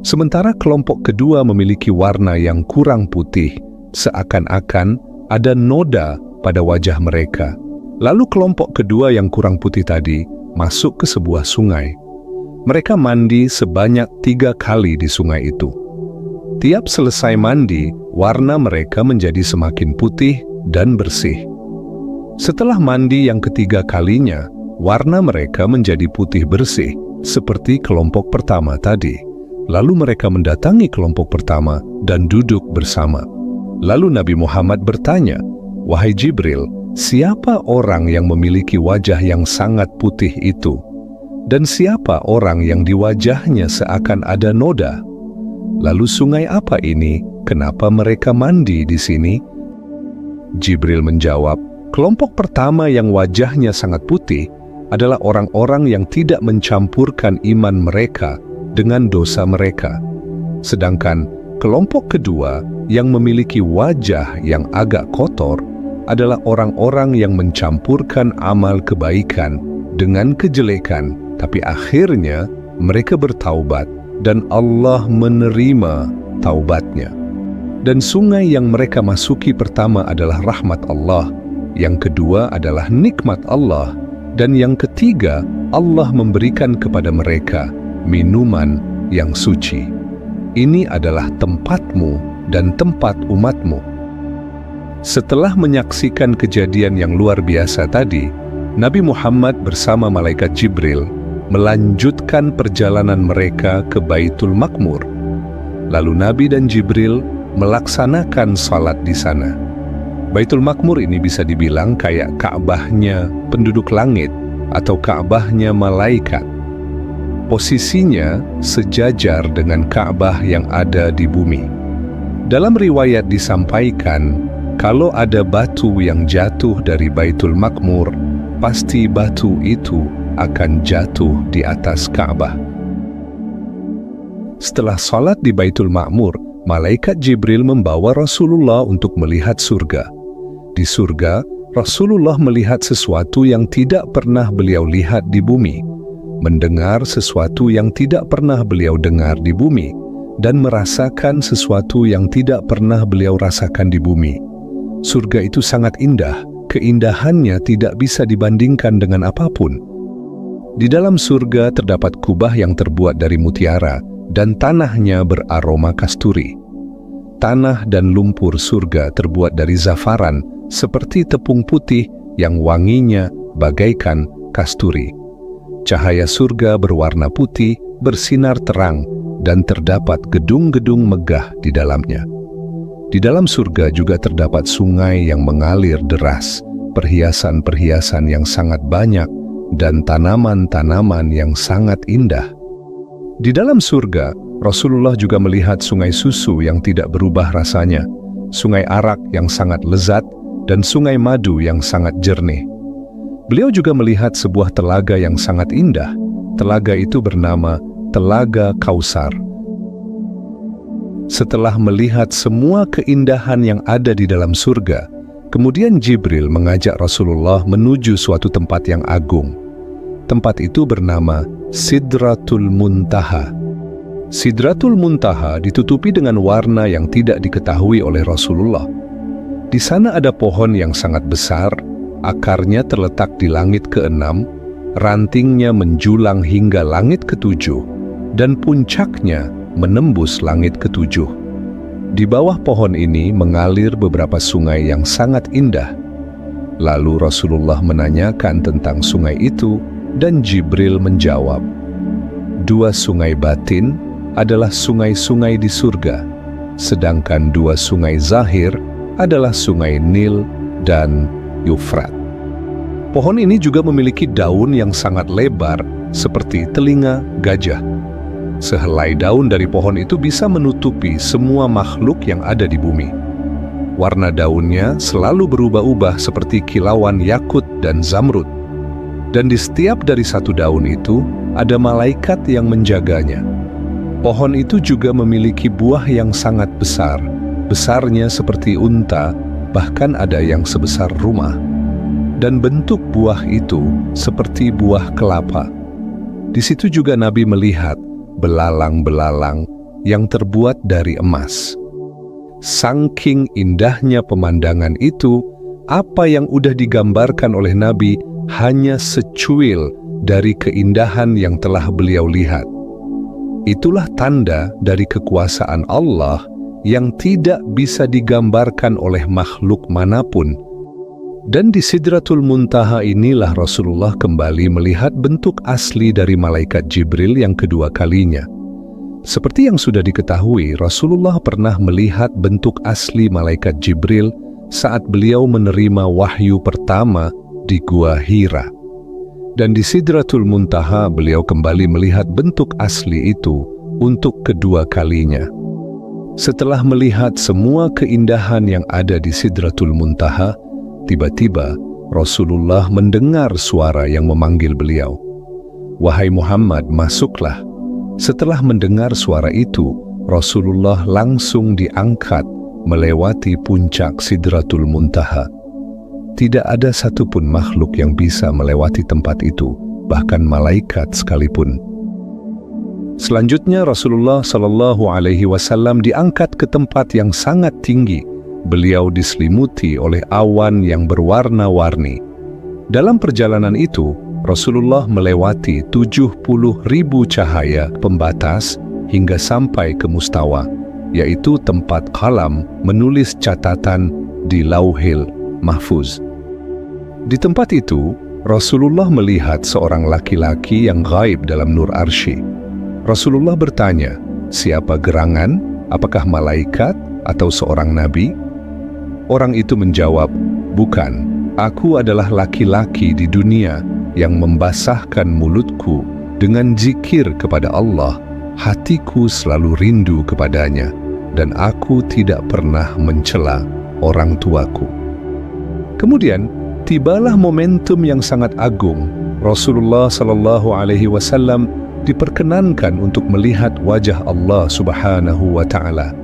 Sementara kelompok kedua memiliki warna yang kurang putih, seakan-akan ada noda pada wajah mereka. Lalu kelompok kedua yang kurang putih tadi masuk ke sebuah sungai. Mereka mandi sebanyak 3 kali di sungai itu. Tiap selesai mandi, warna mereka menjadi semakin putih dan bersih. Setelah mandi yang ketiga kalinya, warna mereka menjadi putih bersih, seperti kelompok pertama tadi. Lalu mereka mendatangi kelompok pertama dan duduk bersama. Lalu Nabi Muhammad bertanya, "Wahai Jibril, siapa orang yang memiliki wajah yang sangat putih itu? Dan siapa orang yang di wajahnya seakan ada noda? Lalu sungai apa ini? Kenapa mereka mandi di sini?" Jibril menjawab, "Kelompok pertama yang wajahnya sangat putih adalah orang-orang yang tidak mencampurkan iman mereka dengan dosa mereka. Sedangkan kelompok kedua yang memiliki wajah yang agak kotor adalah orang-orang yang mencampurkan amal kebaikan dengan kejelekan, tapi akhirnya mereka bertaubat dan Allah menerima taubatnya. Dan sungai yang mereka masuki pertama adalah rahmat Allah, yang kedua adalah nikmat Allah, dan yang ketiga Allah memberikan kepada mereka minuman yang suci. Ini adalah tempatmu dan tempat umatmu." Setelah menyaksikan kejadian yang luar biasa tadi, Nabi Muhammad bersama malaikat Jibril melanjutkan perjalanan mereka ke Baitul Makmur. Lalu Nabi dan Jibril melaksanakan salat di sana. Baitul Makmur ini bisa dibilang kayak Ka'bahnya penduduk langit atau Ka'bahnya malaikat. Posisinya sejajar dengan Ka'bah yang ada di bumi. Dalam riwayat disampaikan, kalau ada batu yang jatuh dari Baitul Makmur, pasti batu itu akan jatuh di atas Ka'bah. Setelah salat di Baitul Makmur, malaikat Jibril membawa Rasulullah untuk melihat surga. Di surga, Rasulullah melihat sesuatu yang tidak pernah beliau lihat di bumi, mendengar sesuatu yang tidak pernah beliau dengar di bumi, dan merasakan sesuatu yang tidak pernah beliau rasakan di bumi. Surga itu sangat indah, keindahannya tidak bisa dibandingkan dengan apapun. Di dalam surga terdapat kubah yang terbuat dari mutiara dan tanahnya beraroma kasturi. Tanah dan lumpur surga terbuat dari zafaran seperti tepung putih yang wanginya bagaikan kasturi. Cahaya surga berwarna putih, bersinar terang, dan terdapat gedung-gedung megah di dalamnya. Di dalam surga juga terdapat sungai yang mengalir deras, perhiasan-perhiasan yang sangat banyak, dan tanaman-tanaman yang sangat indah. Di dalam surga, Rasulullah juga melihat sungai susu yang tidak berubah rasanya, sungai arak yang sangat lezat, dan sungai madu yang sangat jernih. Beliau juga melihat sebuah telaga yang sangat indah. Telaga itu bernama Telaga Kausar. Setelah melihat semua keindahan yang ada di dalam surga, kemudian Jibril mengajak Rasulullah menuju suatu tempat yang agung. Tempat itu bernama Sidratul Muntaha. Sidratul Muntaha ditutupi dengan warna yang tidak diketahui oleh Rasulullah. Di sana ada pohon yang sangat besar, akarnya terletak di langit ke-6, rantingnya menjulang hingga langit ke-7, dan puncaknya menembus langit ke-7. Di bawah pohon ini mengalir beberapa sungai yang sangat indah. Lalu Rasulullah menanyakan tentang sungai itu, dan Jibril menjawab, "Dua sungai batin adalah sungai-sungai di surga, sedangkan dua sungai zahir adalah sungai Nil dan Yufrat." Pohon ini juga memiliki daun yang sangat lebar seperti telinga gajah. Sehelai daun dari pohon itu bisa menutupi semua makhluk yang ada di bumi. Warna daunnya selalu berubah-ubah seperti kilauan yakut dan zamrud. Dan di setiap dari satu daun itu ada malaikat yang menjaganya. Pohon itu juga memiliki buah yang sangat besar, besarnya seperti unta, bahkan ada yang sebesar rumah. Dan bentuk buah itu seperti buah kelapa. Di situ juga Nabi melihat belalang-belalang yang terbuat dari emas. Saking indahnya pemandangan itu, apa yang udah digambarkan oleh Nabi hanya secuil dari keindahan yang telah beliau lihat. Itulah tanda dari kekuasaan Allah yang tidak bisa digambarkan oleh makhluk manapun. Dan di Sidratul Muntaha inilah Rasulullah kembali melihat bentuk asli dari malaikat Jibril yang kedua kalinya. Seperti yang sudah diketahui, Rasulullah pernah melihat bentuk asli malaikat Jibril saat beliau menerima wahyu pertama di Gua Hira. Dan di Sidratul Muntaha beliau kembali melihat bentuk asli itu untuk kedua kalinya. Setelah melihat semua keindahan yang ada di Sidratul Muntaha, tiba-tiba Rasulullah mendengar suara yang memanggil beliau. "Wahai Muhammad, masuklah." Setelah mendengar suara itu, Rasulullah langsung diangkat melewati puncak Sidratul Muntaha. Tidak ada satupun makhluk yang bisa melewati tempat itu, bahkan malaikat sekalipun. Selanjutnya Rasulullah SAW diangkat ke tempat yang sangat tinggi. Beliau diselimuti oleh awan yang berwarna-warni. Dalam perjalanan itu, Rasulullah melewati 70.000 cahaya pembatas hingga sampai ke Mustawa, yaitu tempat qalam menulis catatan di Lauhil Mahfuz. Di tempat itu, Rasulullah melihat seorang laki-laki yang gaib dalam nur arsy. Rasulullah bertanya, "Siapa gerangan? Apakah malaikat atau seorang nabi?" Orang itu menjawab, "Bukan, aku adalah laki-laki di dunia yang membasahkan mulutku dengan zikir kepada Allah. Hatiku selalu rindu kepadanya, dan aku tidak pernah mencela orang tuaku." Kemudian, tibalah momentum yang sangat agung. Rasulullah SAW diperkenankan untuk melihat wajah Allah Subhanahu wa Ta'ala.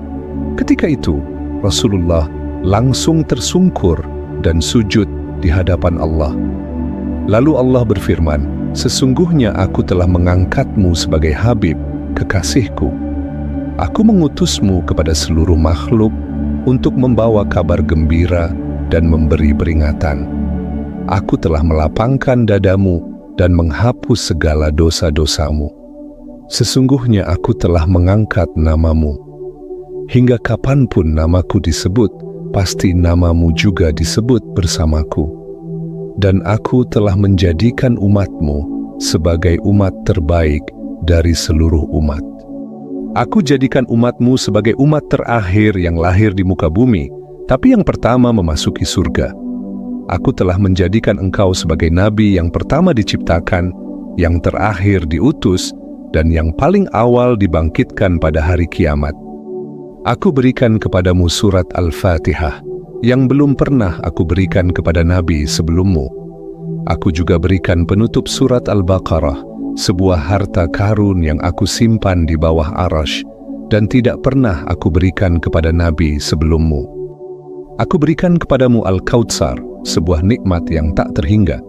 Ketika itu, Rasulullah langsung tersungkur dan sujud di hadapan Allah. Lalu Allah berfirman, "Sesungguhnya aku telah mengangkatmu sebagai Habib, kekasihku. Aku mengutusmu kepada seluruh makhluk untuk membawa kabar gembira dan memberi peringatan. Aku telah melapangkan dadamu dan menghapus segala dosa-dosamu. Sesungguhnya aku telah mengangkat namamu. Hingga kapanpun namaku disebut, pasti namamu juga disebut bersamaku. Dan aku telah menjadikan umatmu sebagai umat terbaik dari seluruh umat. Aku jadikan umatmu sebagai umat terakhir yang lahir di muka bumi, tapi yang pertama memasuki surga. Aku telah menjadikan engkau sebagai nabi yang pertama diciptakan, yang terakhir diutus, dan yang paling awal dibangkitkan pada hari kiamat. Aku berikan kepadamu surat Al-Fatihah, yang belum pernah aku berikan kepada nabi sebelummu. Aku juga berikan penutup surat Al-Baqarah, sebuah harta karun yang aku simpan di bawah arasy dan tidak pernah aku berikan kepada nabi sebelummu. Aku berikan kepadamu Al-Kautsar, sebuah nikmat yang tak terhingga,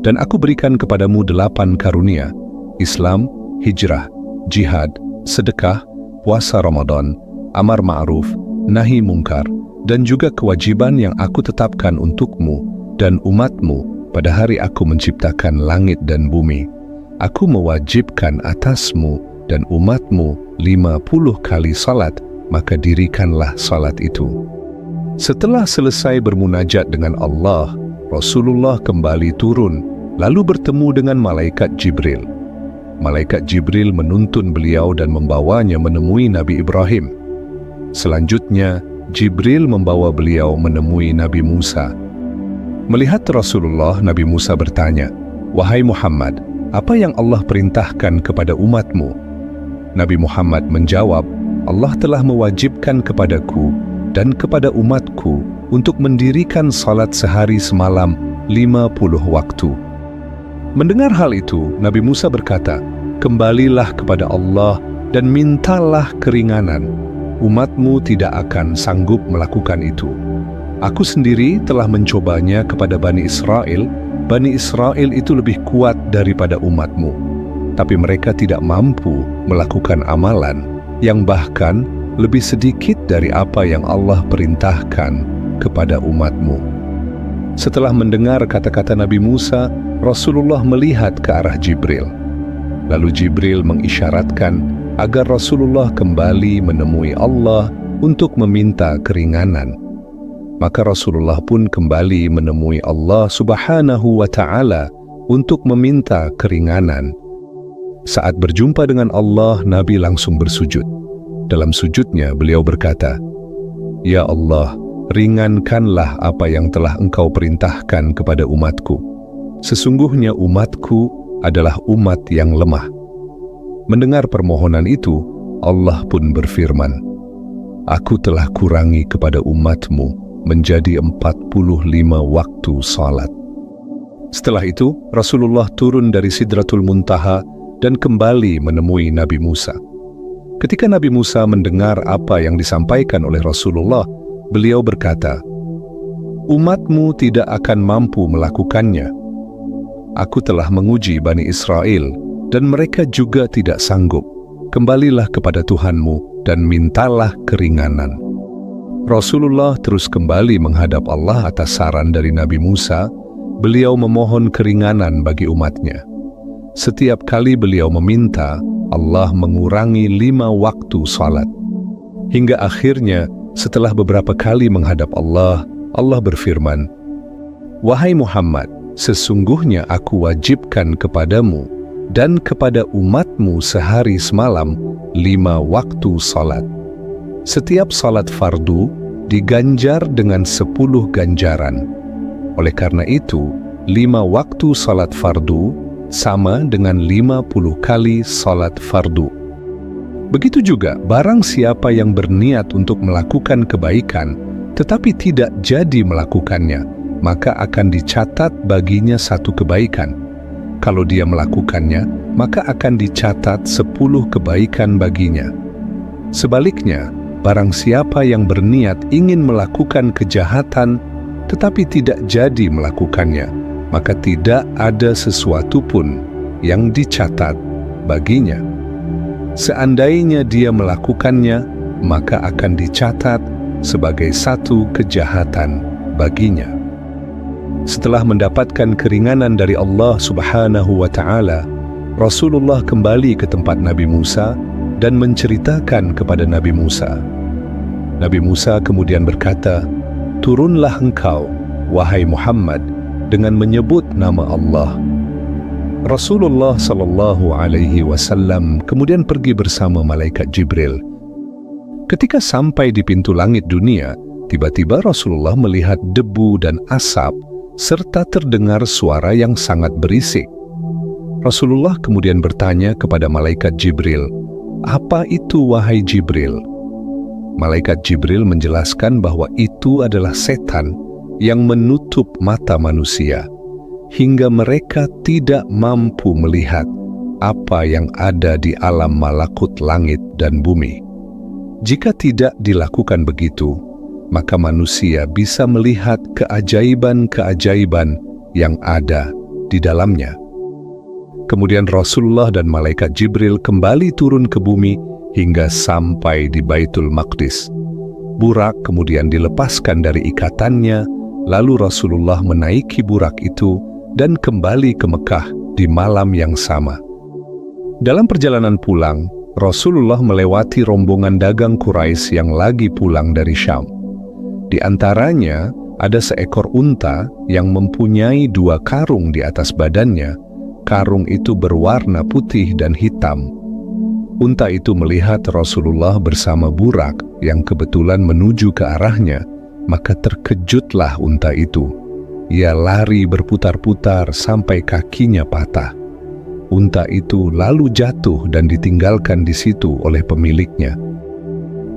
dan aku berikan kepadamu 8 karunia: Islam, hijrah, jihad, sedekah, puasa Ramadan, amar ma'ruf, nahi mungkar, dan juga kewajiban yang aku tetapkan untukmu dan umatmu pada hari aku menciptakan langit dan bumi. Aku mewajibkan atasmu dan umatmu 50 kali salat, maka dirikanlah salat itu. Setelah selesai bermunajat dengan Allah, Rasulullah kembali turun, lalu bertemu dengan Malaikat Jibril. Malaikat Jibril menuntun beliau dan membawanya menemui Nabi Ibrahim. Selanjutnya, Jibril membawa beliau menemui Nabi Musa. Melihat Rasulullah, Nabi Musa bertanya, "Wahai Muhammad, apa yang Allah perintahkan kepada umatmu?" Nabi Muhammad menjawab, "Allah telah mewajibkan kepadaku dan kepada umatku untuk mendirikan salat sehari semalam 50 waktu." Mendengar hal itu, Nabi Musa berkata, "Kembalilah kepada Allah dan mintalah keringanan. Umatmu tidak akan sanggup melakukan itu. Aku sendiri telah mencobanya kepada Bani Israel. Bani Israel itu lebih kuat daripada umatmu, tapi mereka tidak mampu melakukan amalan yang bahkan lebih sedikit dari apa yang Allah perintahkan kepada umatmu." Setelah mendengar kata-kata Nabi Musa, Rasulullah melihat ke arah Jibril. Lalu Jibril mengisyaratkan agar Rasulullah kembali menemui Allah untuk meminta keringanan. Maka Rasulullah pun kembali menemui Allah Subhanahu wa Ta'ala untuk meminta keringanan. Saat berjumpa dengan Allah, Nabi langsung bersujud. Dalam sujudnya beliau berkata, "Ya Allah, ringankanlah apa yang telah Engkau perintahkan kepada umatku. Sesungguhnya umatku adalah umat yang lemah." Mendengar permohonan itu, Allah pun berfirman, "Aku telah kurangi kepada umatmu menjadi 45 waktu salat." Setelah itu, Rasulullah turun dari Sidratul Muntaha dan kembali menemui Nabi Musa. Ketika Nabi Musa mendengar apa yang disampaikan oleh Rasulullah, beliau berkata, "Umatmu tidak akan mampu melakukannya. Aku telah menguji Bani Israel, dan mereka juga tidak sanggup. Kembalilah kepada Tuhanmu dan mintalah keringanan." Rasulullah terus kembali menghadap Allah atas saran dari Nabi Musa. Beliau memohon keringanan bagi umatnya. Setiap kali beliau meminta, Allah mengurangi 5 waktu salat. Hingga akhirnya, setelah beberapa kali menghadap Allah, Allah berfirman, "Wahai Muhammad, sesungguhnya aku wajibkan kepadamu dan kepada umatmu sehari semalam 5 waktu salat. Setiap salat fardu diganjar dengan 10 ganjaran. Oleh karena itu, 5 waktu salat fardu sama dengan 50 kali salat fardu. Begitu juga barang siapa yang berniat untuk melakukan kebaikan tetapi tidak jadi melakukannya, maka akan dicatat baginya 1 kebaikan. Kalau dia melakukannya, maka akan dicatat 10 kebaikan baginya. Sebaliknya, barang siapa yang berniat ingin melakukan kejahatan tetapi tidak jadi melakukannya, maka tidak ada sesuatu pun yang dicatat baginya. Seandainya dia melakukannya, maka akan dicatat sebagai 1 kejahatan baginya. Setelah mendapatkan keringanan dari Allah Subhanahu wa Ta'ala, Rasulullah kembali ke tempat Nabi Musa dan menceritakan kepada Nabi Musa. Nabi Musa kemudian berkata, "Turunlah engkau, wahai Muhammad, dengan menyebut nama Allah." Rasulullah sallallahu alaihi wasallam kemudian pergi bersama malaikat Jibril. Ketika sampai di pintu langit dunia, tiba-tiba Rasulullah melihat debu dan asap serta terdengar suara yang sangat berisik. Rasulullah kemudian bertanya kepada malaikat Jibril, "Apa itu, wahai Jibril?" Malaikat Jibril menjelaskan bahwa itu adalah setan yang menutup mata manusia, hingga mereka tidak mampu melihat apa yang ada di alam malakut langit dan bumi. Jika tidak dilakukan begitu, maka manusia bisa melihat keajaiban-keajaiban yang ada di dalamnya. Kemudian Rasulullah dan malaikat Jibril kembali turun ke bumi hingga sampai di Baitul Maqdis. Burak kemudian dilepaskan dari ikatannya, lalu Rasulullah menaiki burak itu dan kembali ke Mekah di malam yang sama. Dalam perjalanan pulang, Rasulullah melewati rombongan dagang Quraisy yang lagi pulang dari Syam. Di antaranya ada seekor unta yang mempunyai 2 karung di atas badannya. Karung itu berwarna putih dan hitam. Unta itu melihat Rasulullah bersama burak yang kebetulan menuju ke arahnya, maka terkejutlah unta itu. Ia lari berputar-putar sampai kakinya patah. Unta itu lalu jatuh dan ditinggalkan di situ oleh pemiliknya.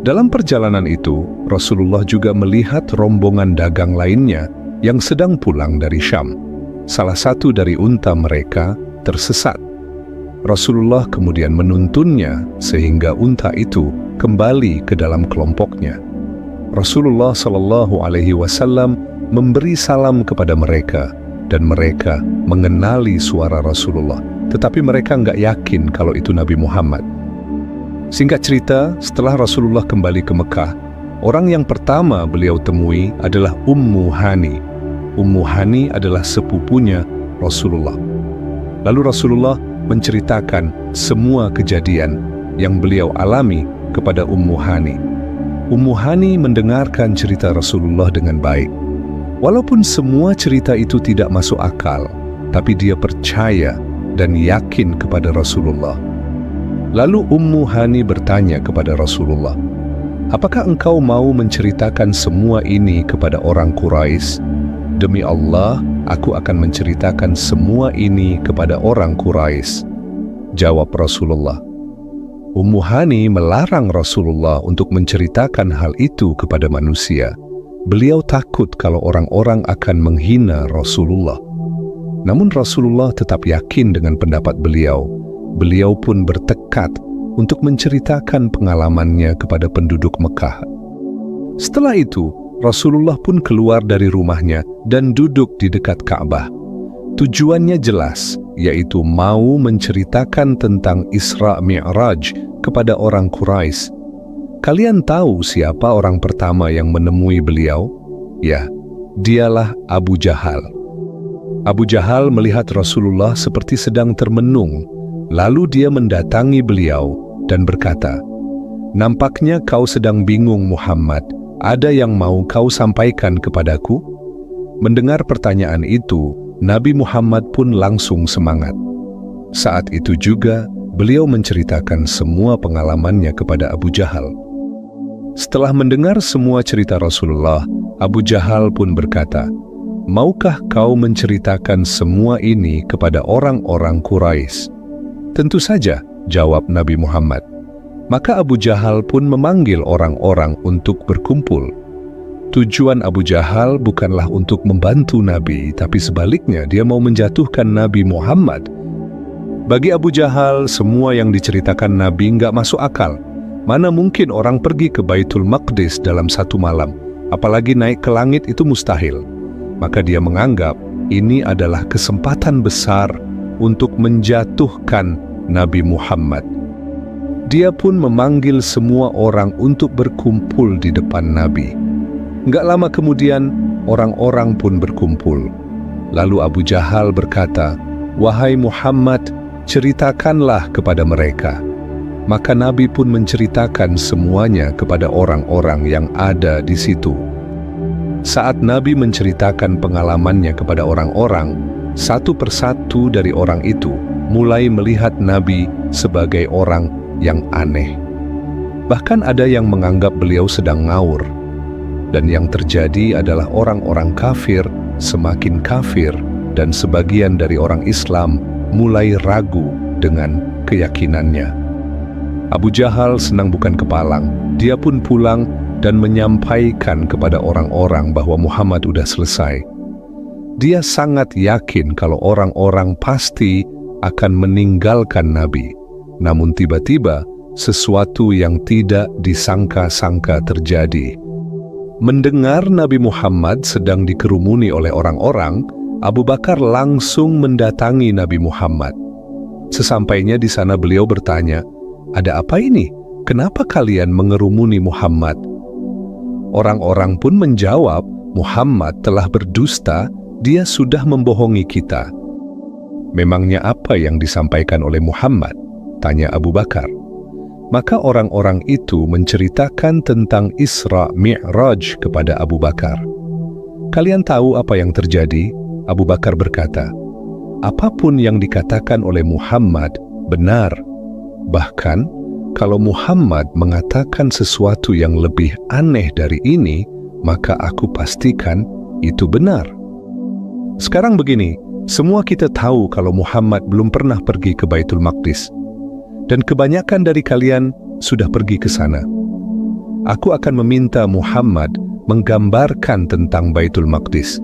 Dalam perjalanan itu, Rasulullah juga melihat rombongan dagang lainnya yang sedang pulang dari Syam. Salah satu dari unta mereka tersesat. Rasulullah kemudian menuntunnya sehingga unta itu kembali ke dalam kelompoknya. Rasulullah Shallallahu Alaihi Wasallam memberi salam kepada mereka dan mereka mengenali suara Rasulullah, tetapi mereka nggak yakin kalau itu Nabi Muhammad. Singkat cerita, setelah Rasulullah kembali ke Mekah, orang yang pertama beliau temui adalah Ummu Hani. Ummu Hani adalah sepupunya Rasulullah. Lalu Rasulullah menceritakan semua kejadian yang beliau alami kepada Ummu Hani. Ummu Hani mendengarkan cerita Rasulullah dengan baik. Walaupun semua cerita itu tidak masuk akal, tapi dia percaya dan yakin kepada Rasulullah. Lalu Ummu Hani bertanya kepada Rasulullah, "Apakah engkau mau menceritakan semua ini kepada orang Quraisy?" "Demi Allah, aku akan menceritakan semua ini kepada orang Quraisy," jawab Rasulullah. Ummu Hani melarang Rasulullah untuk menceritakan hal itu kepada manusia. Beliau takut kalau orang-orang akan menghina Rasulullah. Namun Rasulullah tetap yakin dengan pendapat beliau. Beliau pun bertekad untuk menceritakan pengalamannya kepada penduduk Mekah. Setelah itu, Rasulullah pun keluar dari rumahnya dan duduk di dekat Ka'bah. Tujuannya jelas, yaitu mau menceritakan tentang Isra Mi'raj kepada orang Quraisy. Kalian tahu siapa orang pertama yang menemui beliau? Ya, dialah Abu Jahal. Abu Jahal melihat Rasulullah seperti sedang termenung. Lalu dia mendatangi beliau dan berkata, "Nampaknya kau sedang bingung, Muhammad. Ada yang mau kau sampaikan kepadaku?" Mendengar pertanyaan itu, Nabi Muhammad pun langsung semangat. Saat itu juga, beliau menceritakan semua pengalamannya kepada Abu Jahal. Setelah mendengar semua cerita Rasulullah, Abu Jahal pun berkata, "Maukah kau menceritakan semua ini kepada orang-orang Quraisy?" "Tentu saja," jawab Nabi Muhammad. Maka Abu Jahal pun memanggil orang-orang untuk berkumpul. Tujuan Abu Jahal bukanlah untuk membantu Nabi, tapi sebaliknya dia mau menjatuhkan Nabi Muhammad. Bagi Abu Jahal, semua yang diceritakan Nabi nggak masuk akal. Mana mungkin orang pergi ke Baitul Maqdis dalam satu malam, apalagi naik ke langit itu mustahil. Maka dia menganggap ini adalah kesempatan besar untuk menjatuhkan Nabi Muhammad. Dia pun memanggil semua orang untuk berkumpul di depan Nabi. Nggak lama kemudian, orang-orang pun berkumpul. Lalu Abu Jahal berkata, "Wahai Muhammad, ceritakanlah kepada mereka." Maka Nabi pun menceritakan semuanya kepada orang-orang yang ada di situ. Saat Nabi menceritakan pengalamannya kepada orang-orang, satu persatu dari orang itu mulai melihat Nabi sebagai orang yang aneh. Bahkan ada yang menganggap beliau sedang ngawur. Dan yang terjadi adalah orang-orang kafir semakin kafir dan sebagian dari orang Islam mulai ragu dengan keyakinannya. Abu Jahal senang bukan kepalang. Dia pun pulang dan menyampaikan kepada orang-orang bahwa Muhammad sudah selesai. Dia sangat yakin kalau orang-orang pasti akan meninggalkan Nabi. Namun tiba-tiba sesuatu yang tidak disangka-sangka terjadi. Mendengar Nabi Muhammad sedang dikerumuni oleh orang-orang, Abu Bakar langsung mendatangi Nabi Muhammad. Sesampainya di sana beliau bertanya, "Ada apa ini? Kenapa kalian mengerumuni Muhammad?" Orang-orang pun menjawab, "Muhammad telah berdusta, dia sudah membohongi kita." "Memangnya apa yang disampaikan oleh Muhammad?" tanya Abu Bakar. Maka orang-orang itu menceritakan tentang Isra Mi'raj kepada Abu Bakar. "Kalian tahu apa yang terjadi?" Abu Bakar berkata, "Apapun yang dikatakan oleh Muhammad benar. Bahkan, kalau Muhammad mengatakan sesuatu yang lebih aneh dari ini, maka aku pastikan itu benar." Sekarang begini, semua kita tahu kalau Muhammad belum pernah pergi ke Baitul Maqdis. Dan kebanyakan dari kalian sudah pergi ke sana. Aku akan meminta Muhammad menggambarkan tentang Baitul Maqdis.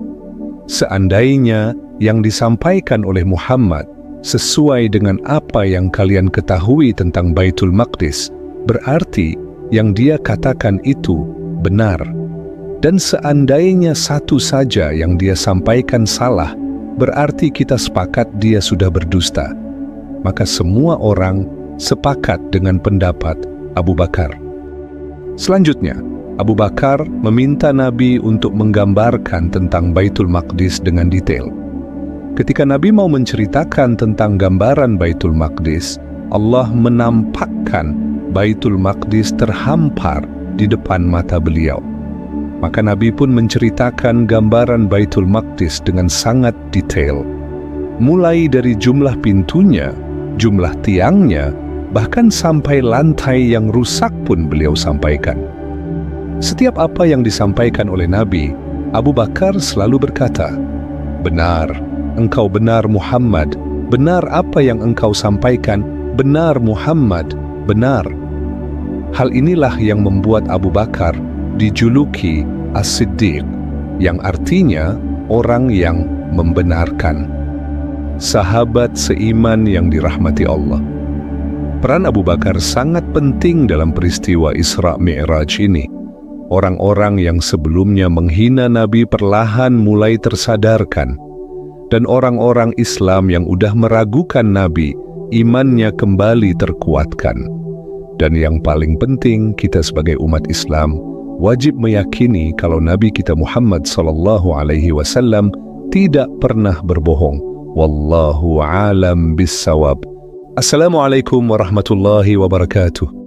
Seandainya yang disampaikan oleh Muhammad sesuai dengan apa yang kalian ketahui tentang Baitul Maqdis, berarti yang dia katakan itu benar. Dan seandainya satu saja yang dia sampaikan salah, berarti kita sepakat dia sudah berdusta. Maka semua orang sepakat dengan pendapat Abu Bakar. Selanjutnya, Abu Bakar meminta Nabi untuk menggambarkan tentang Baitul Maqdis dengan detail. Ketika Nabi mau menceritakan tentang gambaran Baitul Maqdis, Allah menampakkan Baitul Maqdis terhampar di depan mata beliau. Maka Nabi pun menceritakan gambaran Baitul Maqdis dengan sangat detail. Mulai dari jumlah pintunya, jumlah tiangnya, bahkan sampai lantai yang rusak pun beliau sampaikan. Setiap apa yang disampaikan oleh Nabi, Abu Bakar selalu berkata, "Benar, engkau benar Muhammad, benar apa yang engkau sampaikan, benar Muhammad, benar." Hal inilah yang membuat Abu Bakar dijuluki As-Siddiq, yang artinya orang yang membenarkan. Sahabat seiman yang dirahmati Allah. Peran Abu Bakar sangat penting dalam peristiwa Isra Mi'raj ini. Orang-orang yang sebelumnya menghina Nabi perlahan mulai tersadarkan. Dan orang-orang Islam yang udah meragukan Nabi, imannya kembali terkuatkan. Dan yang paling penting, kita sebagai umat Islam wajib meyakini kalau Nabi kita Muhammad SAW tidak pernah berbohong. Wallahu a'lam bissawab. Assalamualaikum warahmatullahi wabarakatuh.